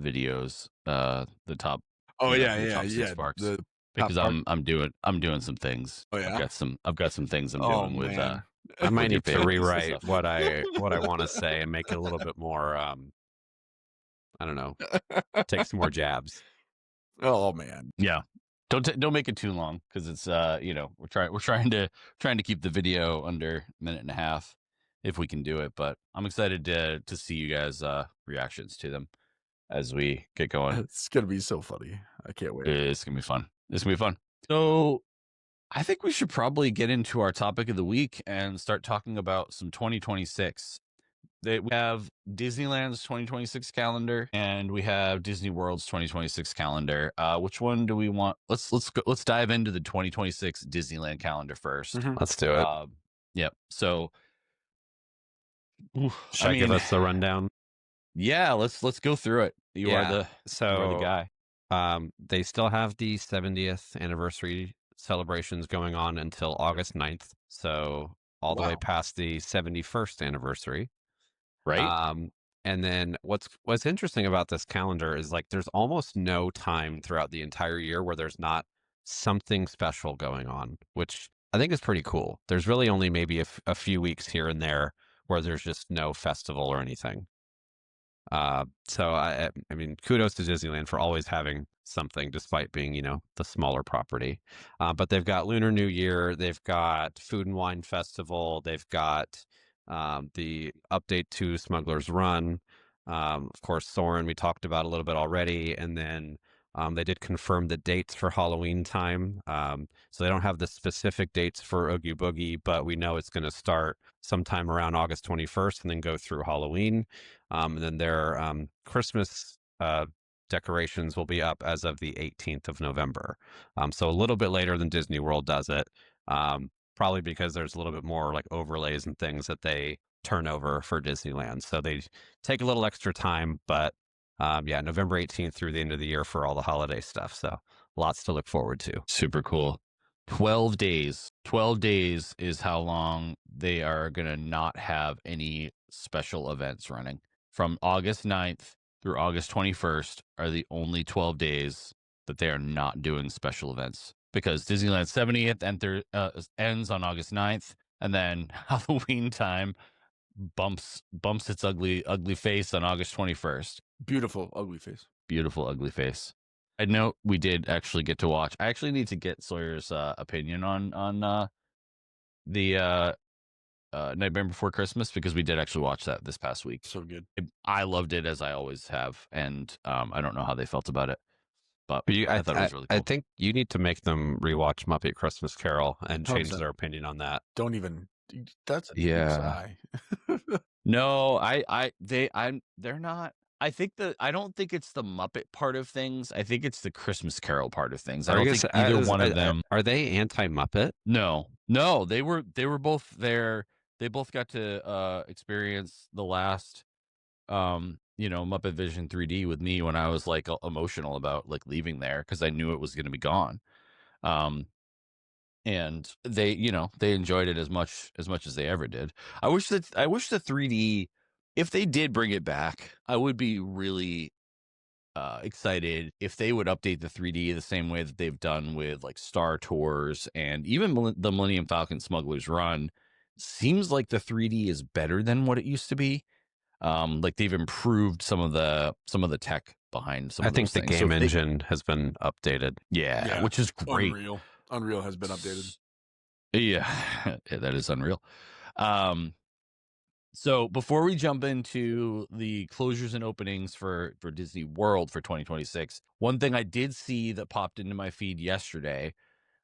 Speaker 3: videos, the top
Speaker 2: Oh yeah,
Speaker 3: your
Speaker 2: yeah,
Speaker 3: top six
Speaker 2: yeah.
Speaker 3: sparks,
Speaker 2: The top
Speaker 3: because
Speaker 2: part.
Speaker 3: I'm doing some things.
Speaker 2: Oh
Speaker 3: I've
Speaker 2: yeah.
Speaker 3: got some things I'm
Speaker 2: Oh
Speaker 3: doing
Speaker 2: man.
Speaker 1: I might
Speaker 3: with your
Speaker 1: need to
Speaker 3: families and
Speaker 1: rewrite
Speaker 3: stuff.
Speaker 1: what I want to say and make it a little bit more I don't know, take some more jabs.
Speaker 2: Oh man.
Speaker 3: Yeah. Don't make it too long, because it's we're trying to keep the video under a minute and a half if we can do it. But I'm excited to see you guys reactions to them as we get going.
Speaker 2: It's gonna be so funny. I can't wait.
Speaker 3: It's gonna be fun. It's gonna be fun. So I think we should probably get into our topic of the week and start talking about some 2026. We have Disneyland's 2026 calendar and we have Disney World's 2026 calendar. Which one do we want? Let's dive into the 2026 Disneyland calendar first.
Speaker 2: Mhm.
Speaker 1: Let's do it.
Speaker 3: Yep. So,
Speaker 1: Should I give us the rundown?
Speaker 3: yeah, let's go through it. You are the
Speaker 1: So
Speaker 3: guy.
Speaker 1: they still have the 70th anniversary celebrations going on until August 9th. So all the way
Speaker 2: Wow.
Speaker 1: past the 71st anniversary.
Speaker 3: Right?
Speaker 1: Um, and then what's interesting about this calendar is like there's almost no time throughout the entire year where there's not something special going on, which I think is pretty cool. There's really only maybe a few weeks here and there where there's just no festival or anything. So I mean, kudos to Disneyland for always having something, despite being, the smaller property. But they've got Lunar New Year, they've got Food and Wine Festival, they've got the update to Smuggler's Run. Of course, Soarin' we talked about a little bit already, and then they did confirm the dates for Halloween time. So they don't have the specific dates for Oogie Boogie, but we know it's going to start sometime around August 21st and then go through Halloween. And then their Christmas decorations will be up as of the 18th of November. So a little bit later than Disney World does it, probably because there's a little bit more like overlays and things that they turn over for Disneyland. So they take a little extra time, but yeah, November 18th through the end of the year for all the holiday stuff. So lots to look forward to.
Speaker 3: Super cool. 12 days. 12 days is how long they are going to not have any special events running. From August 9th through August 21st are the only 12 days that they are not doing special events, because Disneyland 70th ends on August 9th, and then Halloween time bumps its ugly face on August 21st.
Speaker 2: Beautiful ugly face.
Speaker 3: Beautiful ugly face. I know we did actually get to watch. I actually need to get Sawyer's opinion on the Nightmare Before Christmas, because we did actually watch that this past week.
Speaker 2: So good.
Speaker 3: I loved it, as I always have, and I don't know how they felt about it, but
Speaker 1: But
Speaker 3: I thought it was really
Speaker 1: I
Speaker 3: cool.
Speaker 1: think you need to make them rewatch Muppet Christmas Carol and change
Speaker 2: 100%.
Speaker 1: their opinion on that.
Speaker 2: Don't even. That's a deep
Speaker 3: Yeah.
Speaker 2: sigh.
Speaker 3: No, they're not. I don't think it's the Muppet part of things. I think it's the Christmas Carol part of things. I don't think either one of them.
Speaker 1: Are they anti-Muppet?
Speaker 3: No, they were both there. They both got to experience the last Muppet Vision 3D with me when I was like emotional about like leaving there, because I knew it was going to be gone. and they enjoyed it as much as they ever did. I wish the 3D, if they did bring it back, I would be really excited if they would update the 3D the same way that they've done with like Star Tours and even the Millennium Falcon Smuggler's Run. Seems like the 3D is better than what it used to be. Like they've improved some of the tech behind some
Speaker 1: I
Speaker 3: of those
Speaker 1: think the
Speaker 3: things. So
Speaker 1: game
Speaker 3: if they,
Speaker 1: engine has been updated.
Speaker 3: yeah, which is great.
Speaker 2: Unreal has been updated.
Speaker 3: Yeah, that is unreal. So before we jump into the closures and openings for Disney World for 2026, one thing I did see that popped into my feed yesterday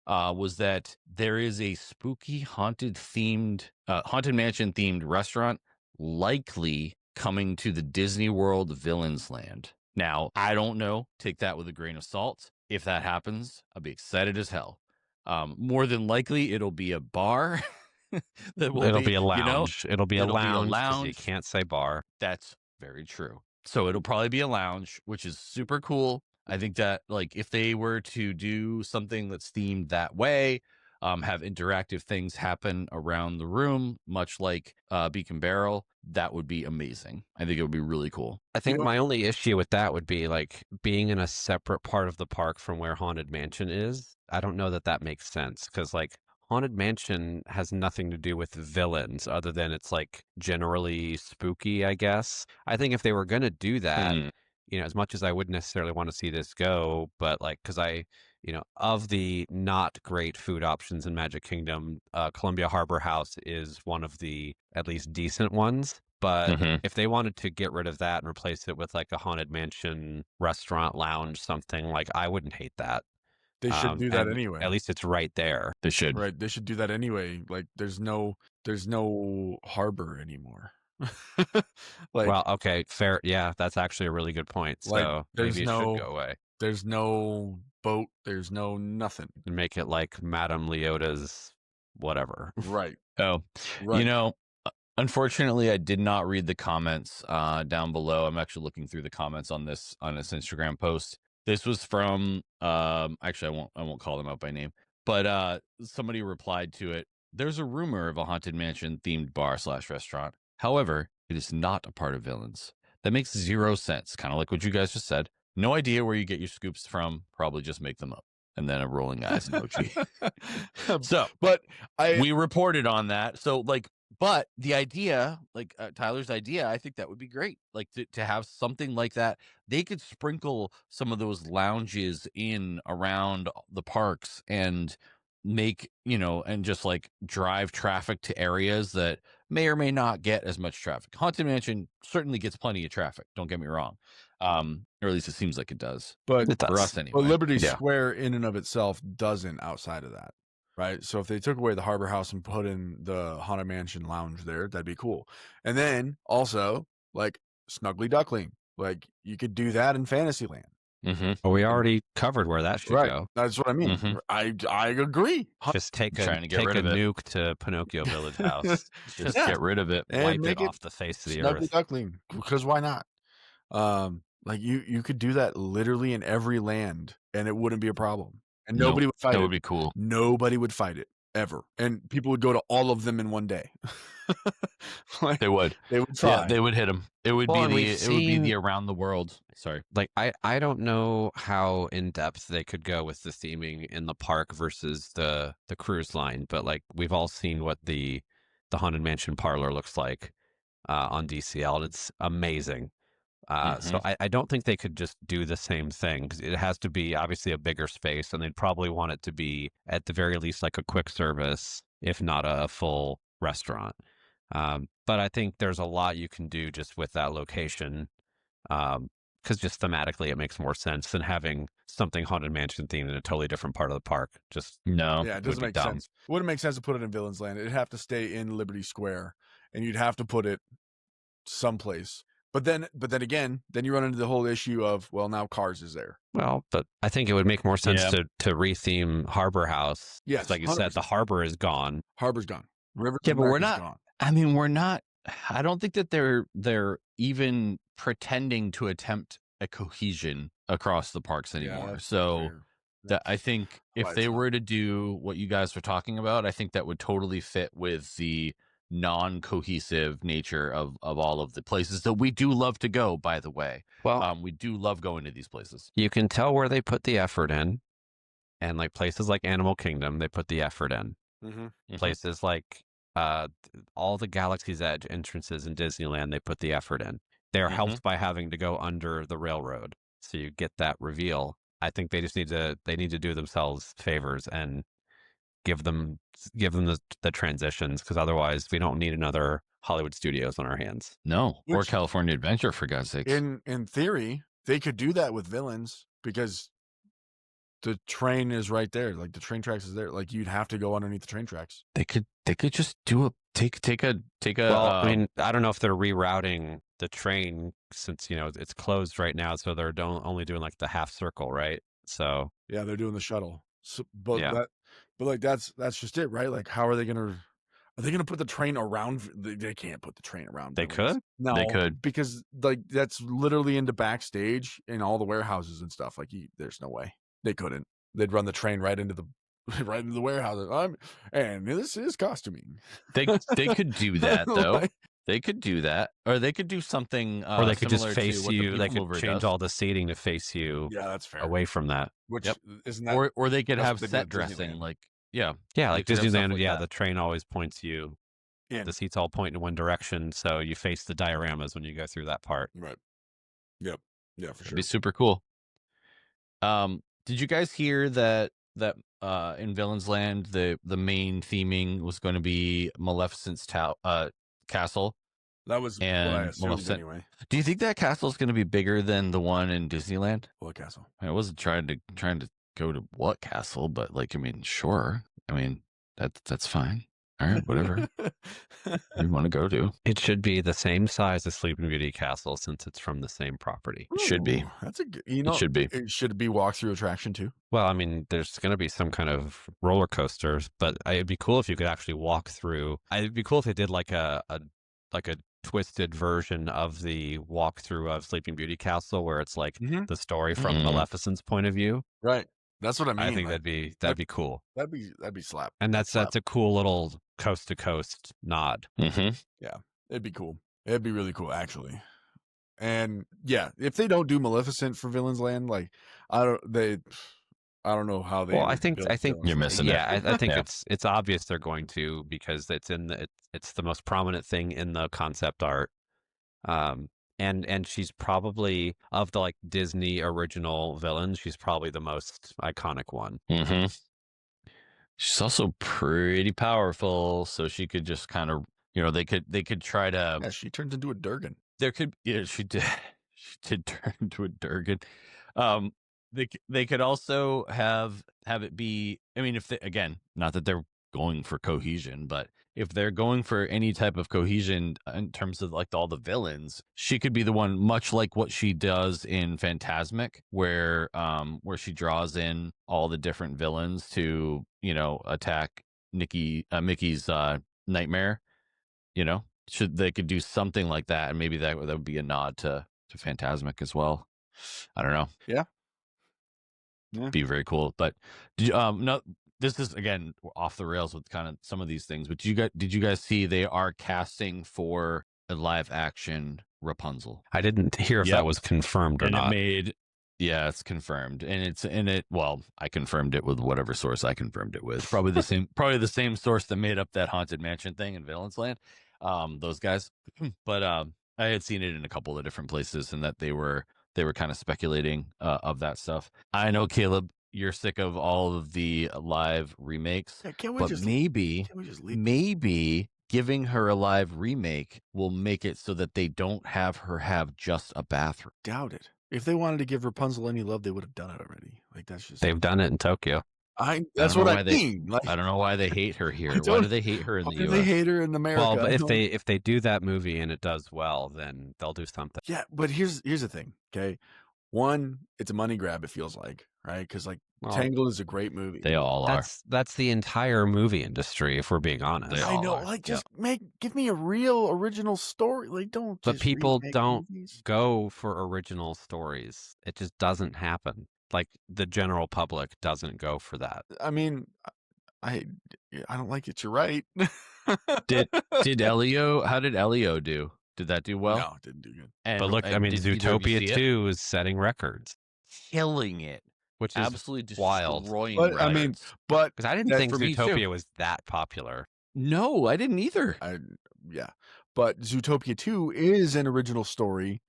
Speaker 3: was that there is a spooky haunted mansion themed restaurant likely coming to the Disney World Villains Land. Now, I don't know. Take that with a grain of salt. If that happens, I'll be excited as hell. More than likely, it'll be a bar that will
Speaker 1: It'll
Speaker 3: be,
Speaker 1: be a lounge. It'll be a lounge because you can't say bar.
Speaker 3: That's very true. So it'll probably be a lounge, which is super cool. I think that like if they were to do something that's themed that way, have interactive things happen around the room, much like Beacon Barrel, that would be amazing. I think it would be really cool.
Speaker 1: I think my only issue with that would be like being in a separate part of the park from where Haunted Mansion is. I don't know that that makes sense because like Haunted Mansion has nothing to do with villains other than it's like generally spooky, I guess. I think if they were going to do that, as much as I wouldn't necessarily want to see this go, but like, because of the not great food options in Magic Kingdom, Columbia Harbor House is one of the at least decent ones. But if they wanted to get rid of that and replace it with like a Haunted Mansion restaurant lounge, something like, I wouldn't hate that.
Speaker 2: They should do that
Speaker 1: And
Speaker 2: anyway.
Speaker 1: At least it's right there.
Speaker 3: They should.
Speaker 2: Right. They should do that anyway. Like there's no harbor anymore. Like,
Speaker 1: well, okay, fair. Yeah, that's actually a really good point.
Speaker 2: like
Speaker 1: So
Speaker 2: there's
Speaker 1: maybe it
Speaker 2: no
Speaker 1: should go away
Speaker 2: there's no boat, there's no nothing.
Speaker 1: and make it like Madame Leota's whatever.
Speaker 2: Right.
Speaker 3: Oh,
Speaker 2: Right.
Speaker 3: unfortunately, I did not read the comments down below. I'm actually looking through the comments on this Instagram post. This was from actually I won't call them out by name, but somebody replied to it. There's a rumor of a haunted mansion themed bar/restaurant. However, it is not a part of Villains. That makes zero sense. Kind of like what you guys just said. No idea where you get your scoops from. Probably just make them up. And then a rolling eyes emoji. So,
Speaker 2: but
Speaker 3: we reported on that. So, like, but the idea, like Tyler's idea, I think that would be great. Like to have something like that. They could sprinkle some of those lounges in around the parks and make, and just like drive traffic to areas that may or may not get as much traffic. Haunted Mansion certainly gets plenty of traffic. Don't get me wrong. Or at least it seems like it does.
Speaker 2: But
Speaker 1: It does.
Speaker 3: For us anyway.
Speaker 2: But Liberty
Speaker 3: Yeah.
Speaker 2: Square in and of itself doesn't outside of that. Right. So if they took away the Harbor House and put in the Haunted Mansion lounge there, that'd be cool. And then also like Snuggly Duckling, like you could do that in Fantasyland.
Speaker 1: Well, we already covered where that should go.
Speaker 2: That's what I mean. I agree.
Speaker 1: Just take a
Speaker 3: rid of it.
Speaker 1: nuke to Pinocchio Village House.
Speaker 3: Just get rid of it.
Speaker 2: And
Speaker 1: Wipe
Speaker 2: make
Speaker 1: it off the face of the
Speaker 2: Snuggly
Speaker 1: earth.
Speaker 2: Duckling, because why not? Like you could do that literally in every land, and it wouldn't be a problem, and nobody would fight it.
Speaker 3: That would be cool.
Speaker 2: Nobody would fight it ever, and people would go to all of them in one day. Like,
Speaker 3: They would.
Speaker 2: They would try.
Speaker 3: Yeah, they would hit them. It would
Speaker 1: Well,
Speaker 3: be
Speaker 1: and
Speaker 3: it would be the around the world. Sorry.
Speaker 1: Like I don't know how in depth they could go with the theming in the park versus the cruise line, but like we've all seen what the Haunted Mansion parlor looks like on DCL, and it's amazing. So I don't think they could just do the same thing because it has to be obviously a bigger space, and they'd probably want it to be at the very least like a quick service, if not a full restaurant. But I think there's a lot you can do just with that location, because just thematically it makes more sense than having something Haunted Mansion themed in a totally different part of the park. Just
Speaker 3: no,
Speaker 2: yeah, it doesn't make sense. It wouldn't make sense to put it in Villains Land. It'd have to stay in Liberty Square, and you'd have to put it someplace. But then again, then you run into the whole issue of, well, now Cars is there.
Speaker 1: Well, but I think it would make more sense to retheme Harbor House.
Speaker 2: Yes,
Speaker 1: like you said, the harbor is gone.
Speaker 2: Harbor's gone. River.
Speaker 3: Yeah, but we're not.
Speaker 2: Gone.
Speaker 3: I mean, we're not. I don't think that they're even pretending to attempt a cohesion across the parks anymore.
Speaker 2: Yeah,
Speaker 3: so That I think if
Speaker 2: why
Speaker 3: they
Speaker 2: it's not.
Speaker 3: were to do what you guys were talking about, I think that would totally fit with the non-cohesive nature of all of the places that we do love to go, by the way.
Speaker 1: Well,
Speaker 3: We do love going to these places.
Speaker 1: you can tell where they put the effort in, and like places like Animal Kingdom, they put the effort in.
Speaker 2: Mm-hmm.
Speaker 1: Places like all the Galaxy's Edge entrances in Disneyland, they put the effort in. They're
Speaker 3: Mhm.
Speaker 1: helped by having to go under the railroad, so you get that reveal. I think they just need to do themselves favors and give them the transitions, because otherwise we don't need another Hollywood Studios on our hands.
Speaker 3: No, or
Speaker 2: Which,
Speaker 3: California Adventure, for God's sakes.
Speaker 2: in theory, they could do that with villains because the train is right there. Like the train tracks is there. Like you'd have to go underneath the train tracks.
Speaker 3: They could just do a take a
Speaker 1: Well, I mean, I don't know if they're rerouting the train, since it's closed right now, so they're only doing like the half circle, right? So
Speaker 2: Yeah, they're doing the shuttle. So, but
Speaker 1: yeah,
Speaker 2: like that's just it, right? Like, how are they gonna? Are they gonna put the train around? They can't put the train around
Speaker 1: they
Speaker 2: villains.
Speaker 1: could.
Speaker 2: No,
Speaker 3: They could.
Speaker 2: because like that's literally into backstage in all the warehouses and stuff. Like, there's no way they couldn't. They'd run the train right into the right into the warehouse. And this is costuming.
Speaker 3: They could do that though.
Speaker 2: Like,
Speaker 3: They could do that, or they could do something
Speaker 1: Or they could just
Speaker 3: similar
Speaker 1: face
Speaker 3: to what the
Speaker 1: you. They
Speaker 3: People
Speaker 1: could
Speaker 3: Mover
Speaker 1: change
Speaker 3: does.
Speaker 1: all the seating to face you
Speaker 2: yeah, that's fair.
Speaker 1: away from that.
Speaker 2: Which
Speaker 3: Yep.
Speaker 2: isn't that?
Speaker 3: Or they could
Speaker 2: that's
Speaker 3: have
Speaker 2: what they do
Speaker 3: set
Speaker 2: at
Speaker 3: dressing,
Speaker 2: Disneyland.
Speaker 3: like
Speaker 1: Yeah,
Speaker 3: they
Speaker 1: like
Speaker 3: could have stuff
Speaker 1: Disneyland.
Speaker 3: like
Speaker 1: Yeah,
Speaker 3: that.
Speaker 1: the train always points you.
Speaker 2: In.
Speaker 1: The seats all point in one direction, so you face the dioramas when you go through that part.
Speaker 2: Right. Yep. Yeah, for
Speaker 3: That'd
Speaker 2: sure.
Speaker 3: be super cool. Did you guys hear that in Villains Land the main theming was going to be Maleficent's castle?
Speaker 2: That was what I
Speaker 3: And
Speaker 2: assumed
Speaker 3: Maleficent.
Speaker 2: anyway.
Speaker 3: Do you think that castle is going to be bigger than the one in Disneyland?
Speaker 2: What castle?
Speaker 3: I wasn't trying to go to what castle, but like, I mean, sure. I mean, that's fine. All right, whatever you want to go to.
Speaker 1: It should be the same size as Sleeping Beauty Castle, since it's from the same property.
Speaker 3: It should be.
Speaker 2: Ooh, that's a good. You know,
Speaker 3: It should be.
Speaker 2: It should be walkthrough attraction too.
Speaker 1: Well, I mean, there's going to be some kind of roller coasters, but it'd be cool if you could actually walk through. It'd be cool if they did like a twisted version of the walkthrough of Sleeping Beauty Castle, where it's like the story from
Speaker 3: Mhm.
Speaker 1: Maleficent's point of view.
Speaker 2: Right. That's what I mean.
Speaker 1: I think
Speaker 2: like,
Speaker 1: that'd be cool,
Speaker 2: that'd be slap.
Speaker 1: and
Speaker 2: That'd slap.
Speaker 1: that's a cool little coast to coast nod.
Speaker 3: Mm-hmm.
Speaker 2: Yeah, it'd be cool. It'd be really cool, actually. And yeah, if they don't do Maleficent for Villains Land, like I don't know how they.
Speaker 1: Well, I
Speaker 2: would
Speaker 1: think
Speaker 2: build
Speaker 1: I think
Speaker 2: Villains
Speaker 3: You're
Speaker 2: Land.
Speaker 3: missing it.
Speaker 1: yeah, I think
Speaker 3: Yeah.
Speaker 1: it's obvious they're going to, because it's it's the most prominent thing in the concept art. And she's probably, of the like Disney original villains, she's probably the most iconic one.
Speaker 3: Mm-hmm. She's also pretty powerful, so she could just kind of, they could try to.
Speaker 2: Yeah, she turns into a Durgan.
Speaker 3: There could, yeah, she did. She did turn into a Durgan. They could also have it be. I mean, if they, again, not that they're going for cohesion, but if they're going for any type of cohesion in terms of like all the villains, she could be the one, much like what she does in Phantasmic, where she draws in all the different villains to attack Mickey's nightmare. They could do something like that, and maybe that would be a nod to Phantasmic as well. I don't know.
Speaker 2: Yeah.
Speaker 3: Be very cool. But no, this is again off the rails with kind of some of these things. But did you guys see they are casting for a live action Rapunzel?
Speaker 1: I didn't hear if that was confirmed or
Speaker 3: and
Speaker 1: not.
Speaker 3: Yeah, it's confirmed, and well, I confirmed it with whatever source I confirmed it with. Probably the same source that made up that Haunted Mansion thing in Valence Land. Those guys. But I had seen it in a couple of different places, and that they were kind of speculating of that stuff. I know, Caleb, you're sick of all of the live remakes,
Speaker 2: Yeah,
Speaker 3: but maybe giving her a live remake will make it so that they don't have her have just a bathroom.
Speaker 2: Doubt it. If they wanted to give Rapunzel any love, they would have done it already. Like that's just
Speaker 1: They've done it in Tokyo.
Speaker 2: That's what I mean. Like,
Speaker 3: I don't know why they hate her here. Why do they hate her in
Speaker 2: why
Speaker 3: the
Speaker 2: do
Speaker 3: US?
Speaker 2: they hate her in America?
Speaker 1: Well, but if they do that movie and it does well, then they'll do something.
Speaker 2: Yeah, but here's the thing. Okay, one, it's a money grab. It feels like, right? Because like Tangled is a great movie.
Speaker 3: They all are.
Speaker 1: That's the entire movie industry, if we're being honest.
Speaker 3: They
Speaker 2: I
Speaker 3: all
Speaker 2: know.
Speaker 3: are.
Speaker 2: Like, just give me a real original story. Like, don't.
Speaker 1: But
Speaker 2: just
Speaker 1: people
Speaker 2: remake
Speaker 1: don't
Speaker 2: movies.
Speaker 1: go for original stories. It just doesn't happen. like the general public doesn't go for that.
Speaker 2: I mean, I I don't like it. You're right.
Speaker 3: Did Elio? How did Elio do? Did that do well?
Speaker 2: No, it didn't do good.
Speaker 1: But look, I mean,
Speaker 3: did either of you
Speaker 1: Zootopia
Speaker 3: see it?
Speaker 1: 2 is setting records,
Speaker 3: Killing it,
Speaker 1: which is
Speaker 3: absolutely
Speaker 1: wild.
Speaker 3: destroying
Speaker 2: But I mean,
Speaker 3: records.
Speaker 2: but
Speaker 1: Because I didn't
Speaker 2: that
Speaker 1: think
Speaker 3: for me too.
Speaker 1: Zootopia was that popular.
Speaker 3: No, I didn't either.
Speaker 2: yeah, but Zootopia 2 is an original story.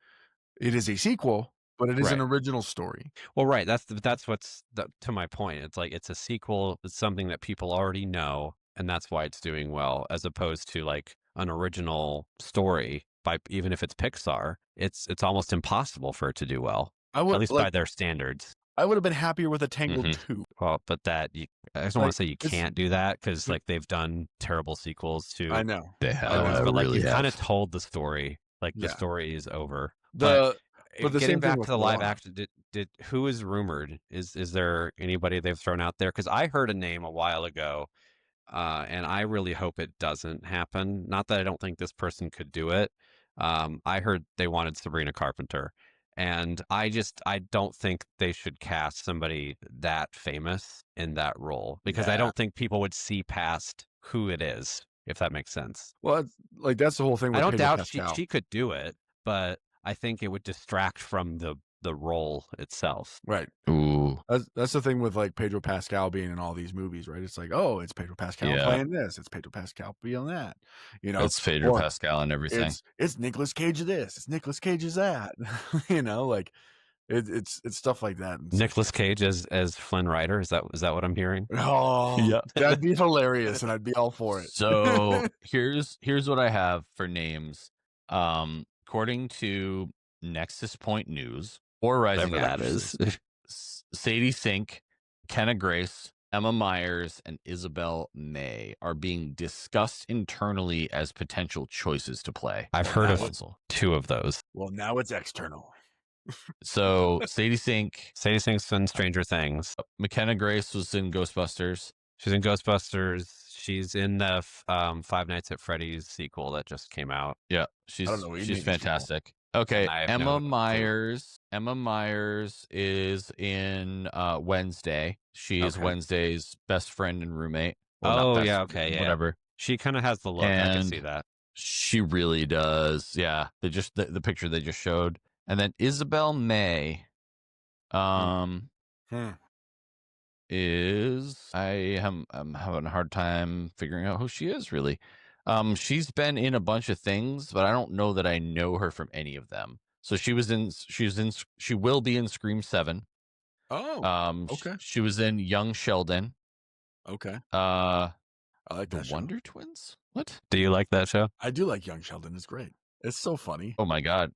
Speaker 2: It is a sequel, but it is an
Speaker 1: Right.
Speaker 2: original story.
Speaker 1: Well, right. That's what's to my point. It's like it's a sequel. It's something that people already know, and that's why it's doing well, as opposed to like an original story. By even if it's Pixar, it's almost impossible for it to do well,
Speaker 2: I
Speaker 1: at
Speaker 2: would
Speaker 1: least by their standards.
Speaker 2: I would have been happier with a Tangled
Speaker 1: Mhm.
Speaker 2: 2.
Speaker 1: Well, but I just don't want
Speaker 2: Like,
Speaker 1: to say you
Speaker 2: it's-
Speaker 1: can't do that because like they've done terrible sequels to
Speaker 2: I know.
Speaker 3: They
Speaker 1: others, but like
Speaker 3: really
Speaker 1: you've kind of
Speaker 3: have.
Speaker 1: told the story. Like the
Speaker 2: Yeah.
Speaker 1: story is over.
Speaker 2: But the
Speaker 1: Getting
Speaker 2: same thing
Speaker 1: back
Speaker 2: with
Speaker 1: to the live
Speaker 2: Moana.
Speaker 1: action, did who is rumored? Is there anybody they've thrown out there? Because I heard a name a while ago, and I really hope it doesn't happen. Not that I don't think this person could do it. I heard they wanted Sabrina Carpenter, and I don't think they should cast somebody that famous in that role because I
Speaker 2: Yeah.
Speaker 1: don't think people would see past who it is, if that makes sense.
Speaker 2: Well, that's the whole thing with
Speaker 1: I don't
Speaker 2: Pedro
Speaker 1: doubt
Speaker 2: Pascal.
Speaker 1: she could do it, but I think it would distract from the role itself.
Speaker 2: Right.
Speaker 3: Ooh,
Speaker 2: That's the thing with like Pedro Pascal being in all these movies, right? It's like, oh, it's Pedro Pascal
Speaker 3: Yeah.
Speaker 2: playing this, it's Pedro Pascal playing that, you know.
Speaker 3: it's Pedro
Speaker 2: Or
Speaker 3: Pascal and everything.
Speaker 2: it's Nicolas Cage of this, it's Nicolas Cage is that, you know, like it's stuff like that. And it's like,
Speaker 1: Nicolas Cage as Flynn Rider, is that what I'm hearing?
Speaker 2: oh,
Speaker 3: Yeah.
Speaker 2: that'd be hilarious, and I'd be all for it.
Speaker 3: So here's what I have for names. According to Nexus Point News or Rising
Speaker 1: Whatever that
Speaker 3: Actresses,
Speaker 1: is.
Speaker 3: Sadie Sink, Kenna Grace, Emma Myers, and Isabel May are being discussed internally as potential choices to play.
Speaker 1: I've
Speaker 3: on
Speaker 1: heard
Speaker 3: that
Speaker 1: of
Speaker 3: console.
Speaker 1: 2 of those.
Speaker 2: Well, now it's external.
Speaker 3: So Sadie Sink,
Speaker 1: Sadie Sink's in Stranger Things.
Speaker 3: McKenna Grace was in Ghostbusters.
Speaker 1: She's in Ghostbusters. She's in the Five Nights at Freddy's sequel that just came out.
Speaker 3: Yeah,
Speaker 2: don't know what you mean,
Speaker 3: she's
Speaker 2: these people.
Speaker 3: fantastic. Okay,
Speaker 1: I have
Speaker 3: Emma
Speaker 1: no clue.
Speaker 3: Myers. Emma Myers is in Wednesday. She is
Speaker 2: Okay.
Speaker 3: Wednesday's best friend and roommate. Well, not
Speaker 1: Oh,
Speaker 3: best-
Speaker 1: yeah, okay, yeah.
Speaker 3: whatever.
Speaker 1: She kind of has the look. I can
Speaker 3: And-
Speaker 1: see that.
Speaker 3: She really does. Yeah, they just the picture they just showed, and then Isabel May,
Speaker 2: Hmm.
Speaker 3: is I'm having a hard time figuring out who she is really. She's been in a bunch of things, but I don't know that I know her from any of them. So she will be in Scream 7.
Speaker 2: Oh,
Speaker 3: Sh-
Speaker 2: okay.
Speaker 3: She was in Young Sheldon.
Speaker 2: okay.
Speaker 3: Uh,
Speaker 2: I like
Speaker 3: The
Speaker 2: that show.
Speaker 3: Wonder Twins. What?
Speaker 1: Do you like that show?
Speaker 2: I do like Young Sheldon. It's great. It's so funny.
Speaker 3: Oh my God.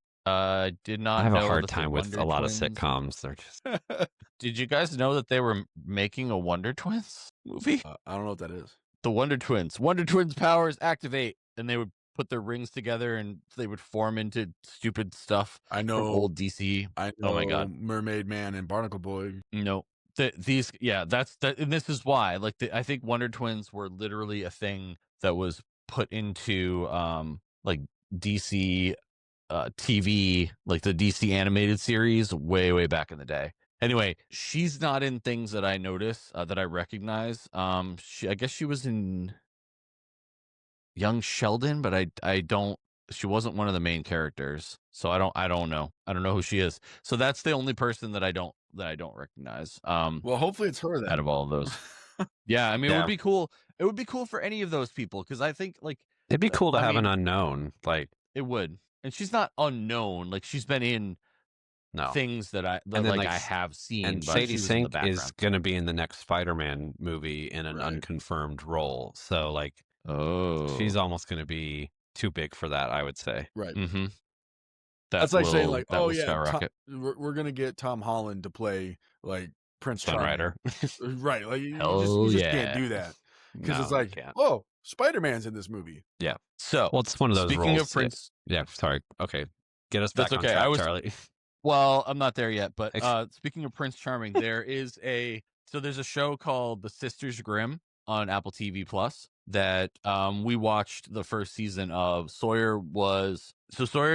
Speaker 3: Did not.
Speaker 1: I have a
Speaker 3: know
Speaker 1: hard
Speaker 3: that the
Speaker 1: time with
Speaker 3: Wonder
Speaker 1: a lot of
Speaker 3: Twins-
Speaker 1: sitcoms. They're just
Speaker 3: Did you guys know that they were making a Wonder Twins movie?
Speaker 2: I don't know what that is.
Speaker 3: The Wonder Twins. Wonder Twins powers activate, and they would put their rings together, and they would form into stupid stuff
Speaker 2: I
Speaker 3: from
Speaker 2: know.
Speaker 3: old DC.
Speaker 2: I know.
Speaker 3: Oh my God.
Speaker 2: Mermaid Man and Barnacle Boy.
Speaker 3: No, that's that, and this is why. Like, I think Wonder Twins were literally a thing that was put into like DC TV, like the DC animated series, way back in the day. Anyway, she's not in things that I notice that I recognize. I guess she was in Young Sheldon, but I don't. She wasn't one of the main characters, so I don't know. I don't know who she is. So that's the only person that I don't recognize.
Speaker 2: Well, hopefully it's her then.
Speaker 3: Out of all of those, yeah. I mean, it
Speaker 1: Yeah.
Speaker 3: would be cool. It would be cool for any of those people because I think like
Speaker 1: it'd be cool to
Speaker 3: I
Speaker 1: have an
Speaker 3: mean-
Speaker 1: unknown. Like
Speaker 3: it would. And she's not unknown. Like she's been in
Speaker 1: no.
Speaker 3: things that I
Speaker 1: And then, like,
Speaker 3: I have seen.
Speaker 1: And
Speaker 3: but
Speaker 1: Sadie
Speaker 3: she was in the
Speaker 1: Sink is
Speaker 3: background.
Speaker 1: going to be in the next Spider-Man movie in an
Speaker 2: Right.
Speaker 1: unconfirmed role. So like
Speaker 3: Oh,
Speaker 1: she's almost going to be too big for that, I would say.
Speaker 2: Right.
Speaker 3: Mm-hmm.
Speaker 2: That's like saying like,
Speaker 3: that
Speaker 2: oh
Speaker 3: will
Speaker 2: yeah,
Speaker 3: skyrocket.
Speaker 2: we're gonna get Tom Holland to play like Prince
Speaker 1: Flynn
Speaker 2: Charming.
Speaker 1: Rider.
Speaker 2: Right. Like you
Speaker 3: Hell
Speaker 2: just
Speaker 3: yeah.
Speaker 2: can't do that because
Speaker 1: No,
Speaker 2: it's
Speaker 1: you
Speaker 2: like,
Speaker 1: can't.
Speaker 2: oh, Spider-Man's in this movie.
Speaker 3: So
Speaker 1: Well, it's one of those
Speaker 3: speaking
Speaker 1: roles.
Speaker 3: of Prince,
Speaker 1: Yeah, sorry. Okay. Get us back
Speaker 3: That's
Speaker 1: on
Speaker 3: okay.
Speaker 1: track, Charlie.
Speaker 3: well, I'm not there yet, but
Speaker 1: Ex-
Speaker 3: speaking of Prince Charming, there's a show called The Sisters Grimm on Apple TV Plus that we watched the first season of. Sawyer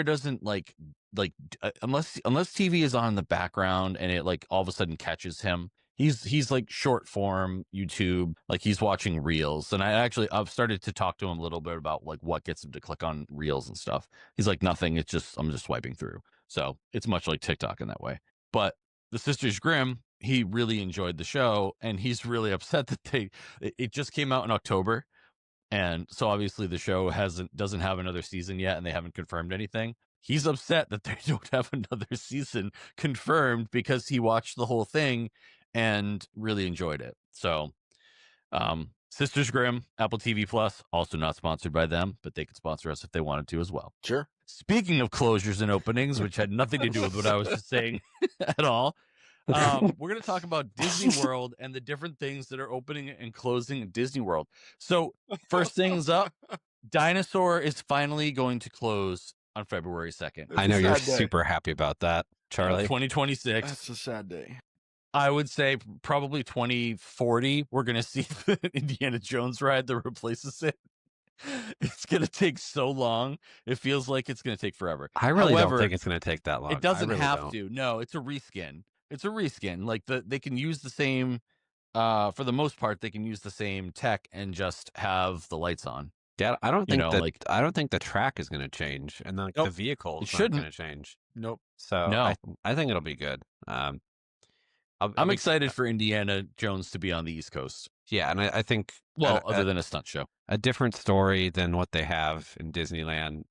Speaker 3: doesn't like unless TV is on in the background and it like all of a sudden catches him, he's like short form YouTube, like he's watching reels. And I've started to talk to him a little bit about like what gets him to click on reels and stuff. He's like, nothing, it's just I'm just swiping through. So it's much like TikTok in that way. But the Sisters Grimm, he really enjoyed the show, and he's really upset that it just came out in October, and so obviously the show doesn't have another season yet, and they haven't confirmed anything. He's upset that they don't have another season confirmed because he watched the whole thing and really enjoyed it. So, Sisters Grimm, Apple TV Plus, also not sponsored by them, but they could sponsor us if they wanted to as well.
Speaker 2: Sure.
Speaker 3: Speaking of closures and openings, which had nothing to do with what I was just saying at all, we're going to talk about Disney World and the different things that are opening and closing at Disney World. So, first things up, Dinosaur is finally going to close on February 2nd.
Speaker 1: I know you're super happy about that, Charlie.
Speaker 3: 2026.
Speaker 2: That's a sad day.
Speaker 3: I would say probably 2040, we're going to see the Indiana Jones ride that replaces it. It's going to take so long. It feels like it's going to take forever.
Speaker 1: I really don't think it's going to take that long.
Speaker 3: It doesn't have to. No, it's a reskin. It's a reskin. Like they can use the same, for the most part, they can use the same tech and just have the lights on.
Speaker 1: Yeah, I don't think I don't think the track is going to change, and the vehicle is not going to change.
Speaker 2: Nope.
Speaker 1: So no. I think it'll be good.
Speaker 3: I'm excited for Indiana Jones to be on the East Coast.
Speaker 1: Yeah, and I think
Speaker 3: other than a stunt show,
Speaker 1: a different story than what they have in Disneyland.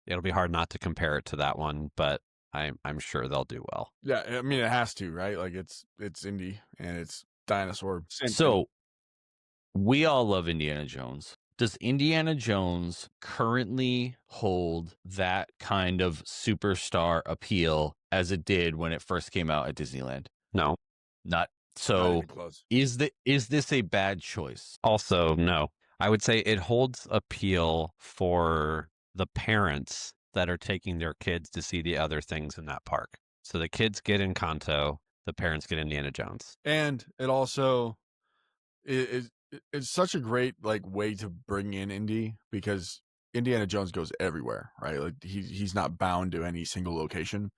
Speaker 1: It'll be hard not to compare it to that one, but I'm sure they'll do well.
Speaker 2: Yeah, I mean it has to, right? Like it's Indy and it's dinosaur.
Speaker 3: So we all love Indiana Jones. Does Indiana Jones currently hold that kind of superstar appeal as it did when it first came out at Disneyland?
Speaker 1: No.
Speaker 3: Not so. Is this a bad choice?
Speaker 1: Also, no. I would say it holds appeal for the parents that are taking their kids to see the other things in that park. So the kids get Encanto, the parents get Indiana Jones.
Speaker 2: And it also it's such a great like way to bring in Indy, because Indiana Jones goes everywhere, right? Like he's not bound to any single location,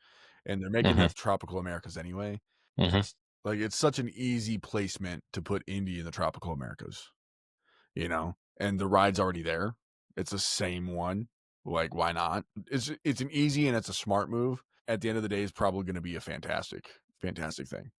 Speaker 2: and they're making the tropical Americas anyway. Like it's such an easy placement to put Indy in the tropical Americas, and the ride's already there. It's the same one. Like, why not? It's an easy and it's a smart move. At the end of the day, it's probably going to be a fantastic thing.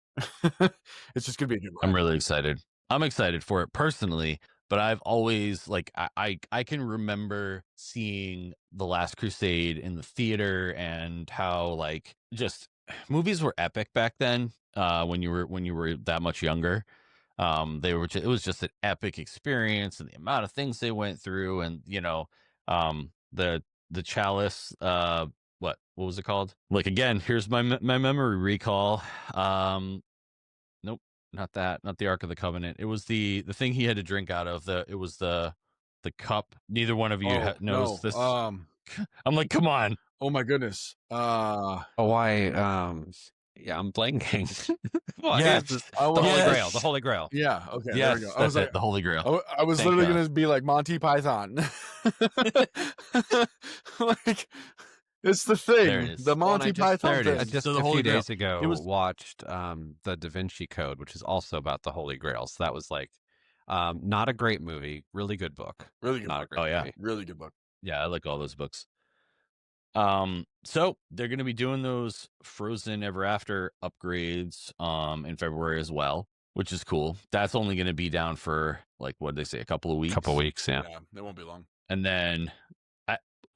Speaker 2: It's just going to be a good ride.
Speaker 3: I'm really excited. I'm excited for it personally, but I've always like I can remember seeing The Last Crusade in the theater and how like just movies were epic back then. When you were that much younger, it was just an epic experience, and the amount of things they went through, and the chalice. What was it called? Like again, here's my memory recall. Nope. Not that. Not the Ark of the Covenant. It was the thing he had to drink out of. It was the cup. Neither one of you knows this. I'm like, come on.
Speaker 2: Oh my goodness.
Speaker 1: Yeah, I'm blanking.
Speaker 3: Yes,
Speaker 1: the Holy Grail. The Holy Grail.
Speaker 2: Yeah. Okay.
Speaker 3: Yes,
Speaker 2: there we go.
Speaker 3: That's it. The Holy Grail.
Speaker 2: I was literally going to be like Monty Python. Like, it's the thing.
Speaker 3: There it is.
Speaker 2: The Monty Python thing.
Speaker 1: Just a few days ago, watched the Da Vinci Code, which is also about the Holy Grail. So that was like not a great movie, really good book.
Speaker 2: Really good
Speaker 1: not
Speaker 2: book.
Speaker 1: A great movie.
Speaker 2: Really good book.
Speaker 3: Yeah, I like all those books. So they're going to be doing those Frozen Ever After upgrades in February as well, which is cool. That's only going to be down for like, what did they say, a couple of weeks?
Speaker 1: Couple weeks, yeah.
Speaker 2: Yeah, it won't be long.
Speaker 3: And then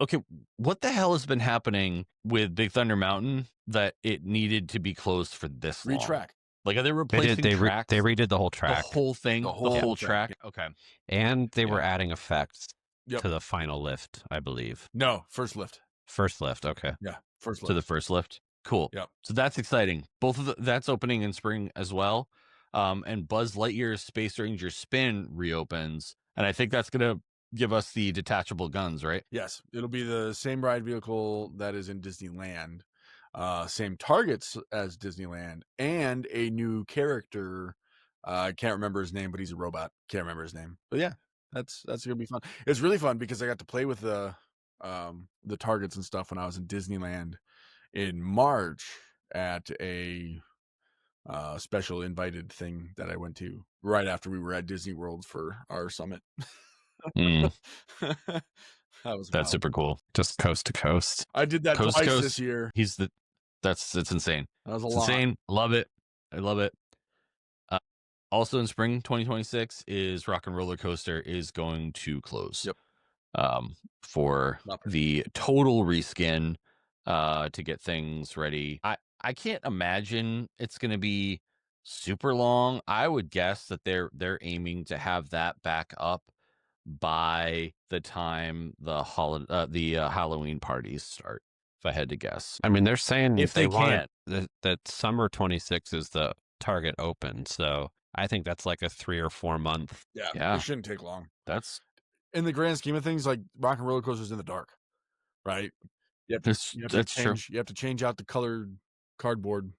Speaker 3: okay, what the hell has been happening with Big Thunder Mountain that it needed to be closed for this long?
Speaker 2: Retrack.
Speaker 3: Like, are they replacing tracks?
Speaker 1: They redid the whole track.
Speaker 3: The whole thing? The whole track?
Speaker 2: Yeah.
Speaker 3: Okay.
Speaker 1: And they were adding effects to the final lift, I believe.
Speaker 2: No, first lift.
Speaker 1: First lift, okay.
Speaker 2: Yeah, first lift.
Speaker 3: To the first lift. Cool.
Speaker 2: Yep.
Speaker 3: So that's exciting. Both of that's opening in spring as well. And Buzz Lightyear's Space Ranger Spin reopens. And I think that's going to give us the detachable guns, right?
Speaker 2: Yes, it'll be the same ride vehicle that is in Disneyland, same targets as Disneyland, and a new character. I can't remember his name, but he's a robot. Can't remember his name, but yeah, that's gonna be fun. It's really fun because I got to play with the the targets and stuff when I was in Disneyland in March at a special invited thing that I went to right after we were at Disney World for our summit.
Speaker 3: Mm,
Speaker 2: That was
Speaker 3: that's
Speaker 2: wild.
Speaker 3: super cool.
Speaker 1: Just coast to coast.
Speaker 2: I did that
Speaker 3: Coast to
Speaker 2: twice
Speaker 3: coast.
Speaker 2: this year.
Speaker 3: It's insane.
Speaker 2: That was a
Speaker 3: It's
Speaker 2: lot.
Speaker 3: insane. Love it. I love it. Uh, also in spring 2026 is Rock and Roller Coaster is going to close.
Speaker 2: Yep.
Speaker 3: For the total reskin to get things ready. I can't imagine it's going to be super long. I would guess that they're aiming to have that back up by the time the Halloween parties start. If I had to guess,
Speaker 1: I mean, they're saying
Speaker 3: if
Speaker 1: they
Speaker 3: they
Speaker 1: want
Speaker 3: can,
Speaker 1: that summer 26 is the target open. So I think that's like a 3 or 4 month.
Speaker 3: Yeah.
Speaker 2: It shouldn't take long.
Speaker 3: That's
Speaker 2: In the grand scheme of things, like Rock and Roller Coaster's in the dark, right? You have to
Speaker 3: true.
Speaker 2: change. You have to change out the colored cardboard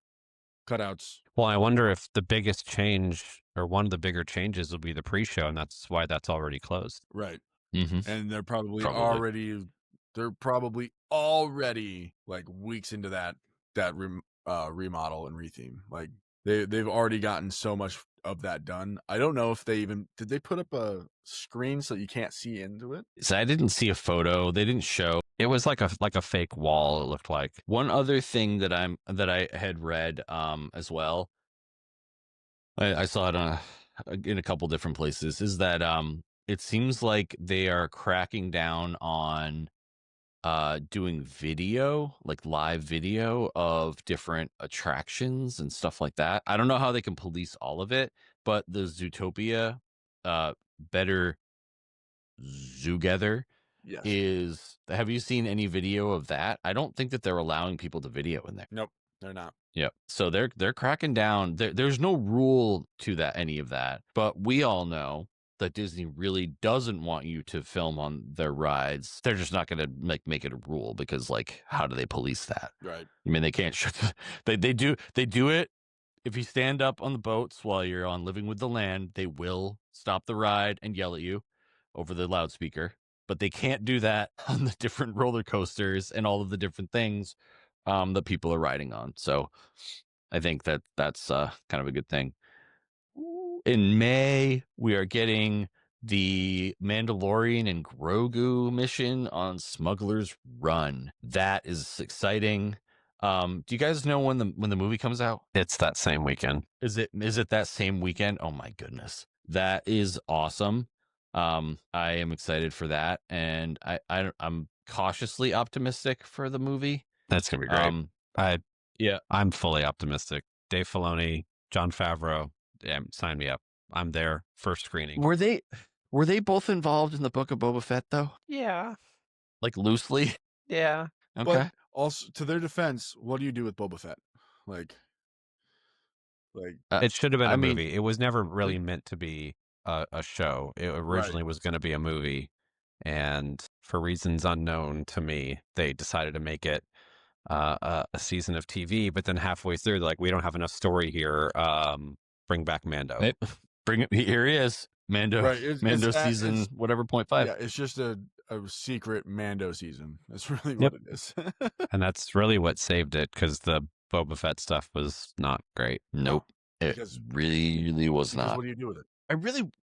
Speaker 2: cutouts.
Speaker 1: Well, I wonder if the biggest change or one of the bigger changes will be the pre-show, and that's why that's already closed.
Speaker 2: Right.
Speaker 3: Mm-hmm.
Speaker 2: And they're probably
Speaker 3: Probably.
Speaker 2: already like weeks into that remodel and retheme. Like they've already gotten so much of that done. I don't know if did they put up a screen so you can't see into it?
Speaker 3: So I didn't see a photo. They didn't show.
Speaker 1: It was like a fake wall. It looked like.
Speaker 3: One other thing that I had read as well. I saw it in a couple different places. Is that it seems like they are cracking down on doing video, like live video of different attractions and stuff like that. I don't know how they can police all of it, but the Zootopia Better Zoogether
Speaker 2: Yes.
Speaker 3: have you seen any video of that? I don't think that they're allowing people to video in there.
Speaker 2: Nope, they're not.
Speaker 3: Yep. So they're cracking down. There's no rule to that, any of that. But we all know that Disney really doesn't want you to film on their rides. They're just not going to make it a rule because, like, how do they police that?
Speaker 2: Right.
Speaker 3: I mean, they can't. They do it. If you stand up on the boats while you're on Living with the Land, they will stop the ride and yell at you over the loudspeaker. But they can't do that on the different roller coasters and all of the different things that people are riding on. So I think that's kind of a good thing. In May, we are getting the Mandalorian and Grogu mission on Smuggler's Run. That is exciting. Do you guys know when the movie comes out?
Speaker 1: It's that same weekend.
Speaker 3: Is it that same weekend? Oh my goodness. That is awesome. I am excited for that, and I'm cautiously optimistic for the movie.
Speaker 1: That's gonna be great. I'm fully optimistic. Dave Filoni, Jon Favreau, sign me up. I'm there. First screening.
Speaker 3: Were they both involved in the Book of Boba Fett though?
Speaker 1: Yeah.
Speaker 3: Like loosely?
Speaker 1: Yeah.
Speaker 3: Okay.
Speaker 2: But also, to their defense, what do you do with Boba Fett? Like
Speaker 1: it should have been a movie. It was never really meant to be a show. It originally was going to be a movie, and for reasons unknown to me, they decided to make it a season of TV. But then halfway through, they're like, we don't have enough story here. Bring back Mando.
Speaker 3: Bring it. Here he is, Mando.
Speaker 2: Right.
Speaker 3: Mando season whatever 0.5.
Speaker 2: Yeah, it's just a secret Mando season. That's really what it is.
Speaker 1: And that's really what saved it, because the Boba Fett stuff was not great.
Speaker 3: Nope. It really was not.
Speaker 2: What do you do with it?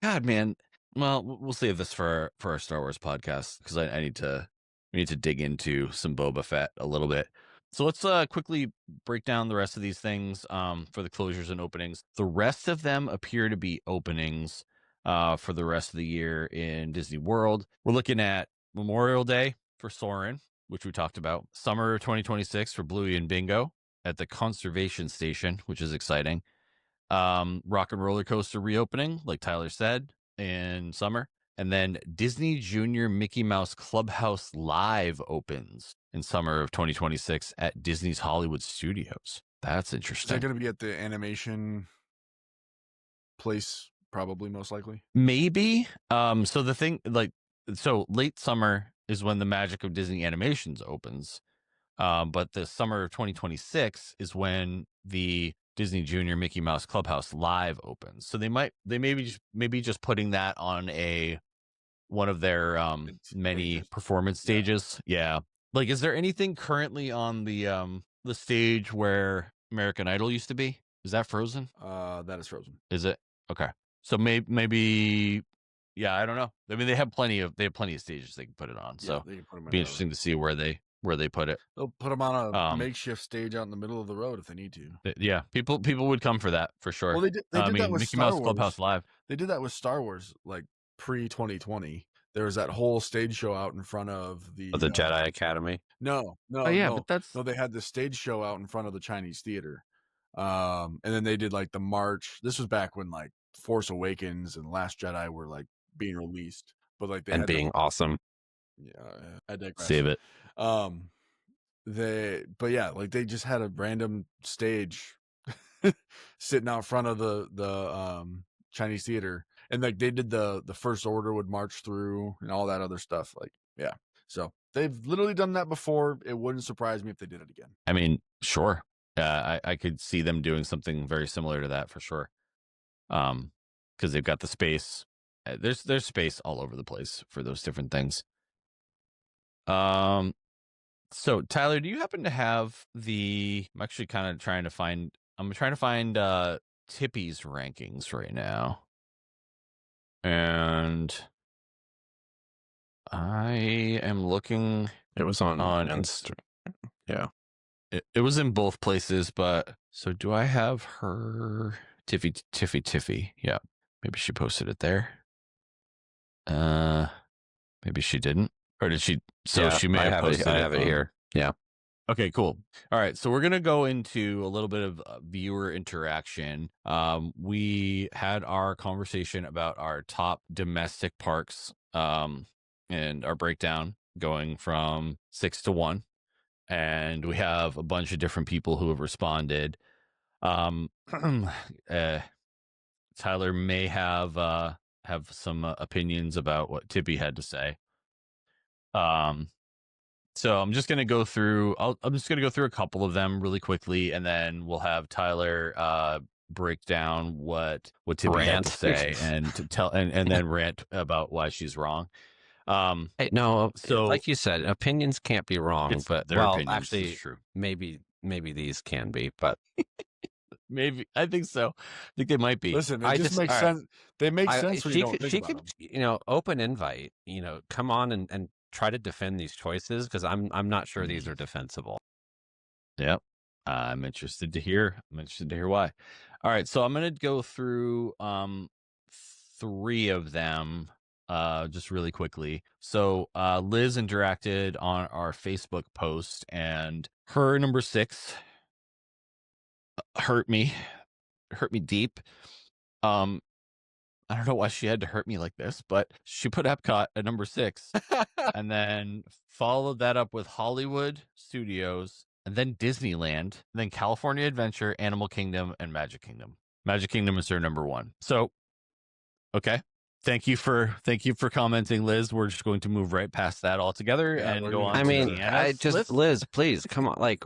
Speaker 3: God, man. Well, we'll save this for our Star Wars podcast because we need to dig into some Boba Fett a little bit. So let's quickly break down the rest of these things for the closures and openings. The rest of them appear to be openings for the rest of the year in Disney World. We're looking at Memorial Day for Soarin', which we talked about. Summer 2026 for Bluey and Bingo at the Conservation Station, which is exciting. Rock and Roller Coaster reopening, like Tyler said, in summer. And then Disney Junior Mickey Mouse Clubhouse Live opens in summer of 2026 at Disney's Hollywood Studios. That's interesting.
Speaker 2: Is that going to be at the animation place? Probably, most likely.
Speaker 3: Maybe. So the thing, late summer is when the Magic of Disney Animations opens. But the summer of 2026 is when the Disney Junior Mickey Mouse Clubhouse Live opens. So they may be just putting that on a one of their many
Speaker 2: Stages.
Speaker 3: performance
Speaker 2: Yeah.
Speaker 3: stages. Yeah. Like, is there anything currently on the stage where American Idol used to be? Is that frozen?
Speaker 2: That is frozen.
Speaker 3: Is it? Okay. So maybe yeah, I don't know. I mean, they have plenty of stages they can put it on.
Speaker 2: Yeah,
Speaker 3: So
Speaker 2: they can put them
Speaker 3: be
Speaker 2: anywhere.
Speaker 3: interesting to see where they put it.
Speaker 2: They'll put them on a
Speaker 3: Um
Speaker 2: makeshift stage out in the middle of the road if they need to.
Speaker 3: yeah, people would come for that for sure.
Speaker 2: Well, they
Speaker 3: I
Speaker 2: did that
Speaker 3: mean,
Speaker 2: with
Speaker 3: Mickey
Speaker 2: Star
Speaker 3: Mouse Clubhouse
Speaker 2: Wars.
Speaker 3: Live.
Speaker 2: They did that with Star Wars, like pre-2020. There was that whole stage show out in front of
Speaker 1: Of the Jedi Academy.
Speaker 2: No,
Speaker 3: Oh
Speaker 2: no,
Speaker 3: yeah,
Speaker 2: no,
Speaker 3: but that's
Speaker 2: no. They had the stage show out in front of the Chinese theater, and then they did like the march. This was back when like Force Awakens and Last Jedi were like being released, but like they
Speaker 1: And
Speaker 2: had the
Speaker 1: being awesome.
Speaker 2: yeah. I digress.
Speaker 3: save it.
Speaker 2: But yeah, like they just had a random stage sitting out front of the Chinese theater, and like they did the First Order would march through and all that other stuff. Like yeah, so they've literally done that before. It wouldn't surprise me if they did it again.
Speaker 3: I mean, sure. I could see them doing something very similar to that for sure. Because they've got the space. There's space all over the place for those different things. So Tyler, do you happen to have I'm actually kind of trying to find. I'm trying to find Tippy's rankings right now, and I am looking.
Speaker 1: It was on
Speaker 3: On
Speaker 1: Insta. Yeah.
Speaker 3: It was in both places, but so do I have her Tiffy? Yeah, maybe she posted it there. Maybe she didn't, or did she? So
Speaker 1: yeah,
Speaker 3: she may have posted
Speaker 1: I have it here. Yeah.
Speaker 3: Okay, cool. All right, so we're gonna go into a little bit of viewer interaction. We had our conversation about our top domestic parks, and our breakdown going from 6 to 1, and we have a bunch of different people who have responded. Tyler may have some opinions about what Tippy had to say. So I'm just gonna go through. I'm just gonna go through a couple of them really quickly, and then we'll have Tyler break down what Tippy had
Speaker 1: Rant.
Speaker 3: to say, and to tell and then rant about why she's wrong.
Speaker 1: Hey, no,
Speaker 3: So
Speaker 1: like you said, opinions can't be wrong,
Speaker 3: it's
Speaker 1: but
Speaker 3: their
Speaker 1: well,
Speaker 3: opinions. It's
Speaker 1: actually,
Speaker 3: true.
Speaker 1: maybe these can be, but
Speaker 3: Maybe I think so. I think they might be.
Speaker 2: Listen, it
Speaker 1: I
Speaker 2: just
Speaker 1: just
Speaker 2: makes
Speaker 1: all right.
Speaker 2: sense. They make sense when you don't think
Speaker 1: She
Speaker 2: about
Speaker 1: could,
Speaker 2: them.
Speaker 1: open invite, come on and try to defend these choices because I'm not sure these are defensible.
Speaker 3: Yep. I'm interested to hear why. All right, so I'm going to go through 3 of them just really quickly. So Liz interacted on our Facebook post, and her number 6 hurt me deep. I don't know why she had to hurt me like this, but she put Epcot at number 6 and then followed that up with Hollywood Studios, and then Disneyland, and then California Adventure, Animal Kingdom, and Magic Kingdom. Magic Kingdom is her number 1. So, okay. Thank you for commenting, Liz. We're just going to move right past that altogether and go on.
Speaker 1: I
Speaker 3: to
Speaker 1: mean,
Speaker 3: Deanna's list.
Speaker 1: Liz, please come on. Like,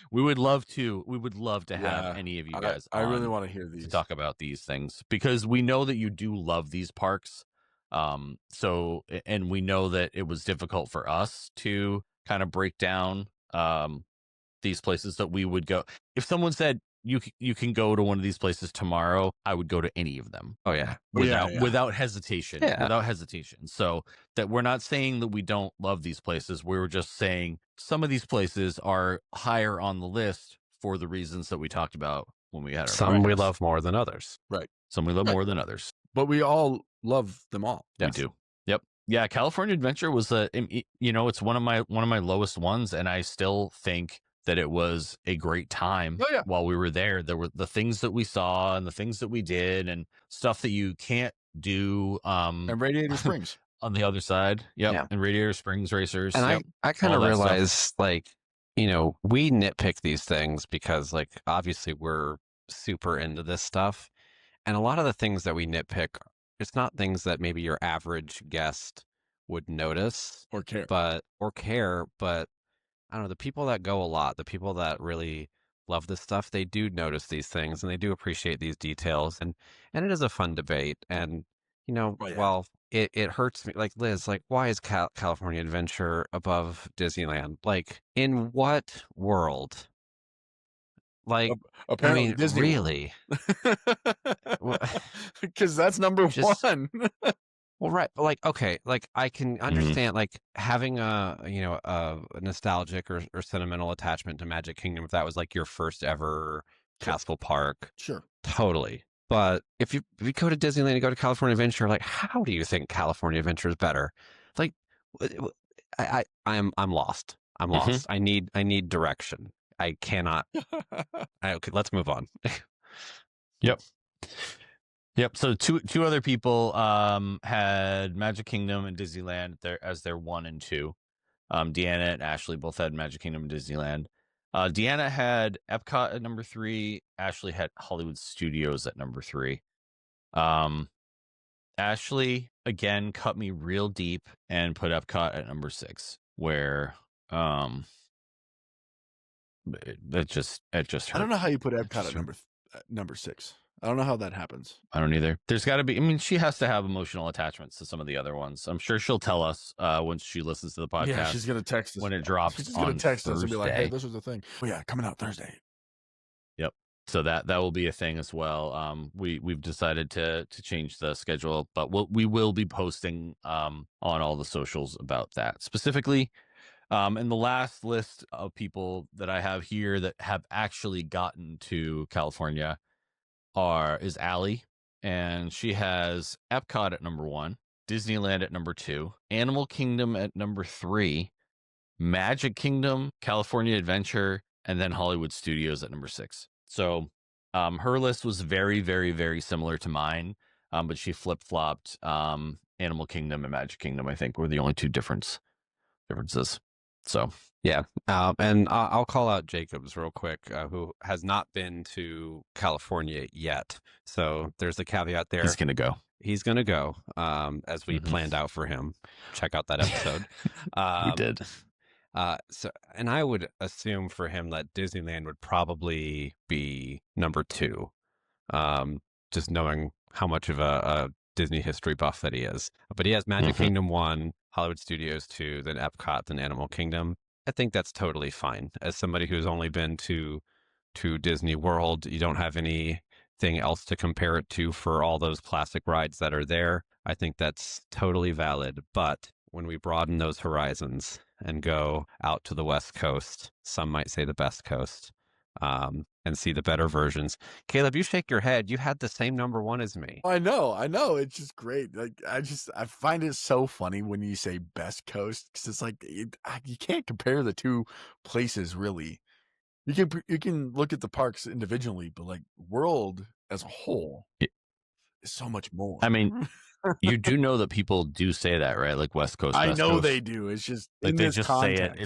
Speaker 3: we would love to have any of you guys.
Speaker 2: I really want to hear these
Speaker 3: to talk about these things because we know that you do love these parks. So, and we know that it was difficult for us to kind of break down these places that we would go. If someone said you can go to one of these places tomorrow, I would go to any of them.
Speaker 1: oh yeah,
Speaker 3: Without hesitation.
Speaker 1: Yeah.
Speaker 3: Without hesitation. So that we're not saying that we don't love these places. We were just saying some of these places are higher on the list for the reasons that we talked about when we had our
Speaker 1: some we
Speaker 3: podcast.
Speaker 1: love more than others.
Speaker 2: Right.
Speaker 3: Some we love more than others.
Speaker 2: But we all love them all.
Speaker 1: Yes.
Speaker 3: We do. Yep. Yeah, California Adventure was it's one of my lowest ones, and I still think that it was a great time while we were there. There were the things that we saw and the things that we did and stuff that you can't do
Speaker 2: And Radiator Springs
Speaker 3: on the other side. Yep.
Speaker 1: Yeah.
Speaker 3: And Radiator Springs Racers.
Speaker 1: And
Speaker 3: yep.
Speaker 1: I kind of
Speaker 3: All that
Speaker 1: realize like, we nitpick these things because like obviously we're super into this stuff. And a lot of the things that we nitpick, it's not things that maybe your average guest would notice
Speaker 2: or care.
Speaker 1: But I don't know, the people that go a lot, the people that really love this stuff, they do notice these things and they do appreciate these details, and it is a fun debate. And
Speaker 2: Oh, yeah.
Speaker 1: while it hurts me. Like Liz, like why is California Adventure above Disneyland? Like in what world? Like, I
Speaker 2: Apparently
Speaker 1: mean,
Speaker 2: Disney World.
Speaker 1: really? Wha-
Speaker 2: Because that's number
Speaker 1: Just
Speaker 2: one.
Speaker 1: well, right, but, like, okay, like, I can
Speaker 3: Mhm.
Speaker 1: understand, like, having a nostalgic or sentimental attachment to Magic Kingdom if that was, like, your first ever
Speaker 2: Sure.
Speaker 1: castle park,
Speaker 2: Sure.
Speaker 1: totally. But if you go to Disneyland, you go to California Adventure, like, how do you think California Adventure is better? Like, I'm lost. I'm
Speaker 3: Mhm.
Speaker 1: lost. I need direction. I cannot. Okay, let's move on.
Speaker 3: Yep. Yep. So two other people had Magic Kingdom and Disneyland there as their 1 and 2. Deanna and Ashley both had Magic Kingdom and Disneyland. Deanna had Epcot at number 3. Ashley had Hollywood Studios at number 3. Um, Ashley again cut me real deep and put Epcot at number 6, where um it just
Speaker 2: I don't
Speaker 3: hurt.
Speaker 2: know how you put
Speaker 3: It
Speaker 2: Epcot
Speaker 3: just
Speaker 2: at
Speaker 3: hurt.
Speaker 2: number 6. I don't know how that happens.
Speaker 3: I don't either. There's got to be. I mean, she has to have emotional attachments to some of the other ones. I'm sure she'll tell us once she listens to the
Speaker 2: Yeah, she's
Speaker 3: podcast
Speaker 2: gonna text us.
Speaker 3: when it
Speaker 2: She's
Speaker 3: drops
Speaker 2: just gonna
Speaker 3: on
Speaker 2: text us and be like, "Hey,
Speaker 3: Thursday.
Speaker 2: this was the thing." Oh yeah, coming out Thursday.
Speaker 3: Yep. So that will be a thing as well. We've decided to change the schedule, but we will be posting on all the socials about that specifically. And the last list of people that I have here that have actually gotten to California is Allie, and she has Epcot at number 1, Disneyland at number 2, Animal Kingdom at number 3, Magic Kingdom, California Adventure, and then Hollywood Studios at number 6. So her list was very, very, very similar to mine, but she flip flopped Animal Kingdom and Magic Kingdom. I think were the only two differences. So
Speaker 1: Yeah. And I'll call out Jacobs real quick, who has not been to California yet. So there's a caveat
Speaker 3: he's
Speaker 1: there.
Speaker 3: gonna go.
Speaker 1: He's going to go, as we
Speaker 3: Mhm.
Speaker 1: planned out for him. Check out that episode.
Speaker 3: We
Speaker 1: Um,
Speaker 3: did.
Speaker 1: and I would assume for him that Disneyland would probably be number 2, um, just knowing how much of a Disney history buff that he is. But he has Magic
Speaker 3: Mhm.
Speaker 1: Kingdom 1, Hollywood Studios 2, then Epcot, then Animal Kingdom. I think that's totally fine. As somebody who's only been to Disney World, you don't have anything else to compare it to for all those classic rides that are there. I think that's totally valid. But when we broaden those horizons and go out to the West Coast, some might say the best coast, and see the better versions. Caleb, you shake your head. You had the same number 1 as me.
Speaker 2: I know. It's just great. Like I find it so funny when you say best coast because it's like you can't compare the two places really. You can look at the parks individually, but like world as a whole
Speaker 3: Y-
Speaker 2: is so much more.
Speaker 3: I mean, you do know that people do say that, right? Like West Coast,
Speaker 2: I
Speaker 3: Best
Speaker 2: know they
Speaker 3: Coast.
Speaker 2: do. It's just
Speaker 3: Like
Speaker 2: in
Speaker 3: they
Speaker 2: this
Speaker 3: just say it.
Speaker 2: context.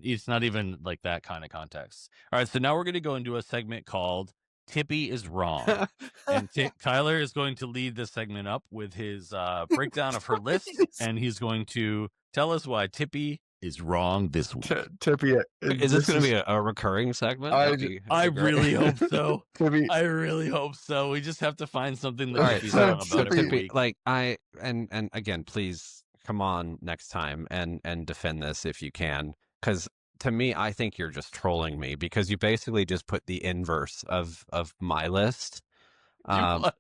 Speaker 3: It's not even like that kind of context. All right, so now we're going to go into a segment called Tippy is Wrong. And Tyler is going to lead this segment up with his breakdown of her list, and he's going to tell us why Tippy is wrong this week.
Speaker 2: Tippy,
Speaker 1: Is this going to be a recurring segment? That'd
Speaker 3: I
Speaker 1: be great.
Speaker 3: really hope so.
Speaker 2: Tippy,
Speaker 3: I really hope so. We just have to find something that
Speaker 1: All right,
Speaker 3: Tippy's
Speaker 2: so
Speaker 3: wrong about every
Speaker 2: Tippy-
Speaker 3: week.
Speaker 1: like and again, please come on next time and defend this if you can, because to me, I think you're just trolling me because you basically just put the inverse of my list.
Speaker 3: You
Speaker 1: Um,
Speaker 3: must.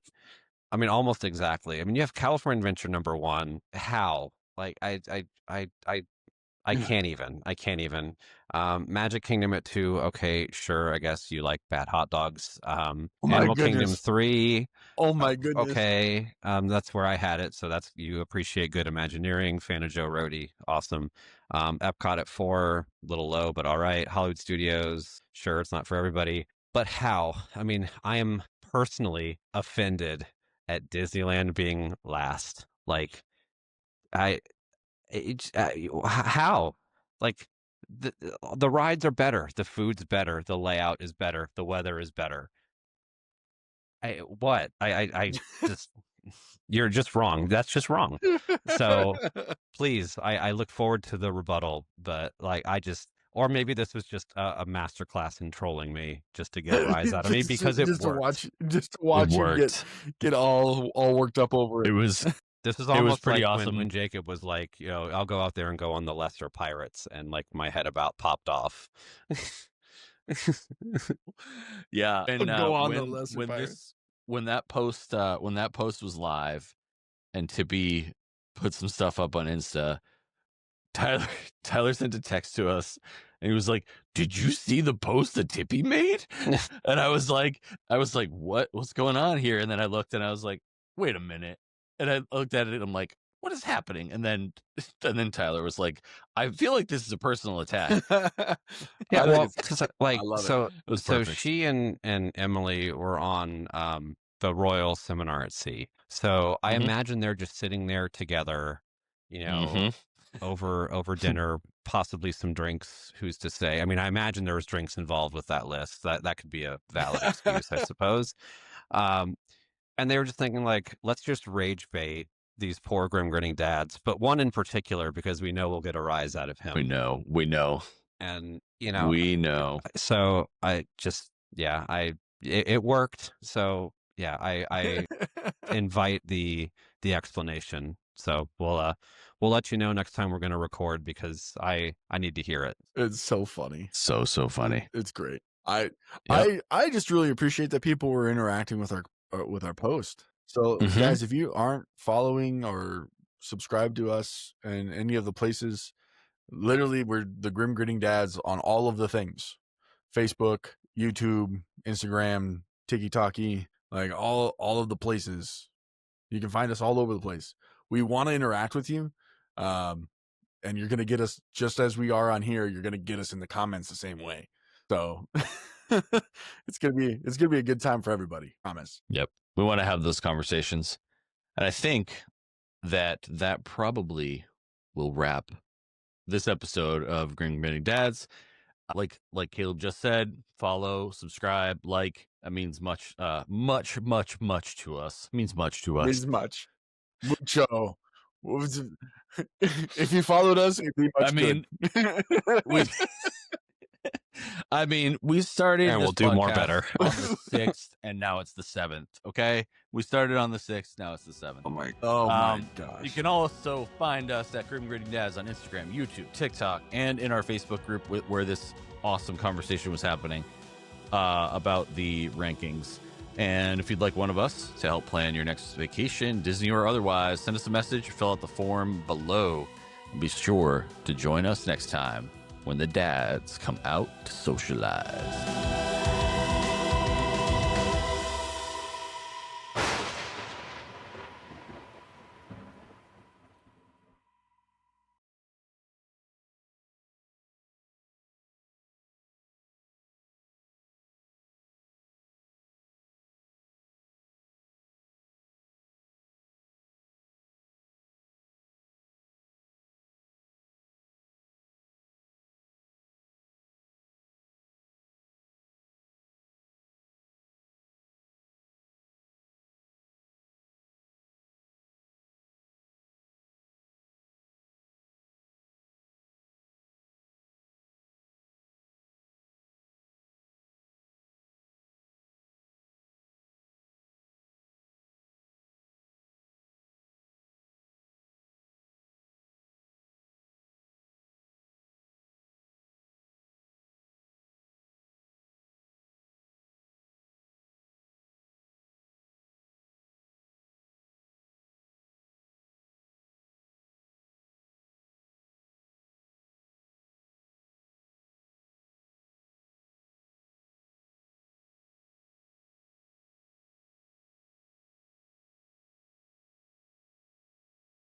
Speaker 1: I mean, almost exactly. I mean, you have California Adventure number 1. How? Like, I can't even. I can't even. Magic Kingdom at 2. Okay, sure. I guess you like bad hot dogs.
Speaker 2: oh my
Speaker 1: Animal Kingdom
Speaker 2: goodness.
Speaker 1: 3.
Speaker 2: Oh my goodness.
Speaker 1: Okay. That's where I had it. So that's you appreciate good Imagineering. Fan of Joe Rody. Awesome. Epcot at 4. Little low, but all right. Hollywood Studios. Sure, it's not for everybody. But how? I mean, I am personally offended at Disneyland being last. Like, I how? Like the rides are better, the food's better, the layout is better, the weather is better. What? I just you're just wrong. That's just wrong. So please, I look forward to the rebuttal, but like I just or maybe this was just a masterclass in trolling me just to get a rise out of me because it
Speaker 2: just to
Speaker 1: worked.
Speaker 2: watch
Speaker 3: It
Speaker 2: you
Speaker 3: worked.
Speaker 2: get all worked up over
Speaker 3: It
Speaker 2: it.
Speaker 3: was
Speaker 1: This is
Speaker 3: It was
Speaker 1: almost
Speaker 3: pretty
Speaker 1: like
Speaker 3: awesome.
Speaker 1: when Jacob was like, you know, I'll go out there and go on the lesser pirates, and like my head about popped off.
Speaker 3: Yeah, and
Speaker 2: Go on the lesser
Speaker 3: when
Speaker 2: pirates.
Speaker 3: this when that post was live, and Tippy put some stuff up on Insta, Tyler Tyler sent a text to us, and he was like, "Did you see the post that Tippy made?" And I was like, What's going on here?" And then I looked, and I was like, "Wait a minute." And I looked at it, and I'm like, "What is happening?" And then Tyler was like, "I feel like this is a personal attack."
Speaker 1: Yeah,
Speaker 2: I think
Speaker 1: well,
Speaker 2: it's
Speaker 1: because
Speaker 2: I love it.
Speaker 1: so
Speaker 3: It was perfect.
Speaker 1: she and Emily were on the Royal Seminar at Sea. So I
Speaker 3: Mhm.
Speaker 1: imagine they're just sitting there together, you know,
Speaker 3: Mhm.
Speaker 1: over dinner, possibly some drinks. Who's to say? I mean, I imagine there was drinks involved with that list. That could be a valid excuse, I suppose. Um, and they were just thinking like, let's just rage bait these poor Grim Grinning Dads, but one in particular because we know we'll get a rise out of
Speaker 3: We
Speaker 1: him.
Speaker 3: know.
Speaker 1: And
Speaker 3: We know.
Speaker 1: so I just it worked. So yeah, I invite the explanation. So we'll let you know next time we're going to record because I need to hear it.
Speaker 2: It's so funny.
Speaker 3: So funny.
Speaker 2: It's great. I
Speaker 3: Yep.
Speaker 2: I just really appreciate that people were interacting with our post. So
Speaker 3: Mhm.
Speaker 2: guys, if you aren't following or subscribed to us in any of the places, literally we're the Grim Grinning Dads on all of the things. Facebook, YouTube, Instagram, TikTok, like all of the places. You can find us all over the place. We want to interact with you. And you're going to get us just as we are on here. You're going to get us in the comments the same way. So it's going to be a good time for everybody. Promise.
Speaker 3: Yep. We want to have those conversations. And I think that probably will wrap this episode of Grim Grinning Dads. Like Caleb just said, follow, subscribe, like. That means much much to us. It means much to us.
Speaker 2: Means much. Mucho. If you followed us, it'd be much
Speaker 3: I mean,
Speaker 2: good.
Speaker 3: we started
Speaker 1: And
Speaker 3: this
Speaker 1: we'll do more
Speaker 3: podcast
Speaker 1: better.
Speaker 3: on the 6th, and now it's the 7th. Okay, we started on the 6th, now it's the 7th.
Speaker 2: Oh my
Speaker 3: You
Speaker 2: gosh.
Speaker 3: can also find us at Grim Grinning Dads on Instagram, YouTube, TikTok, and in our Facebook group where this awesome conversation was happening about the rankings. And if you'd like one of us to help plan your next vacation, Disney or otherwise, send us a message or fill out the form below. And be sure to join us next time when the dads come out to socialize.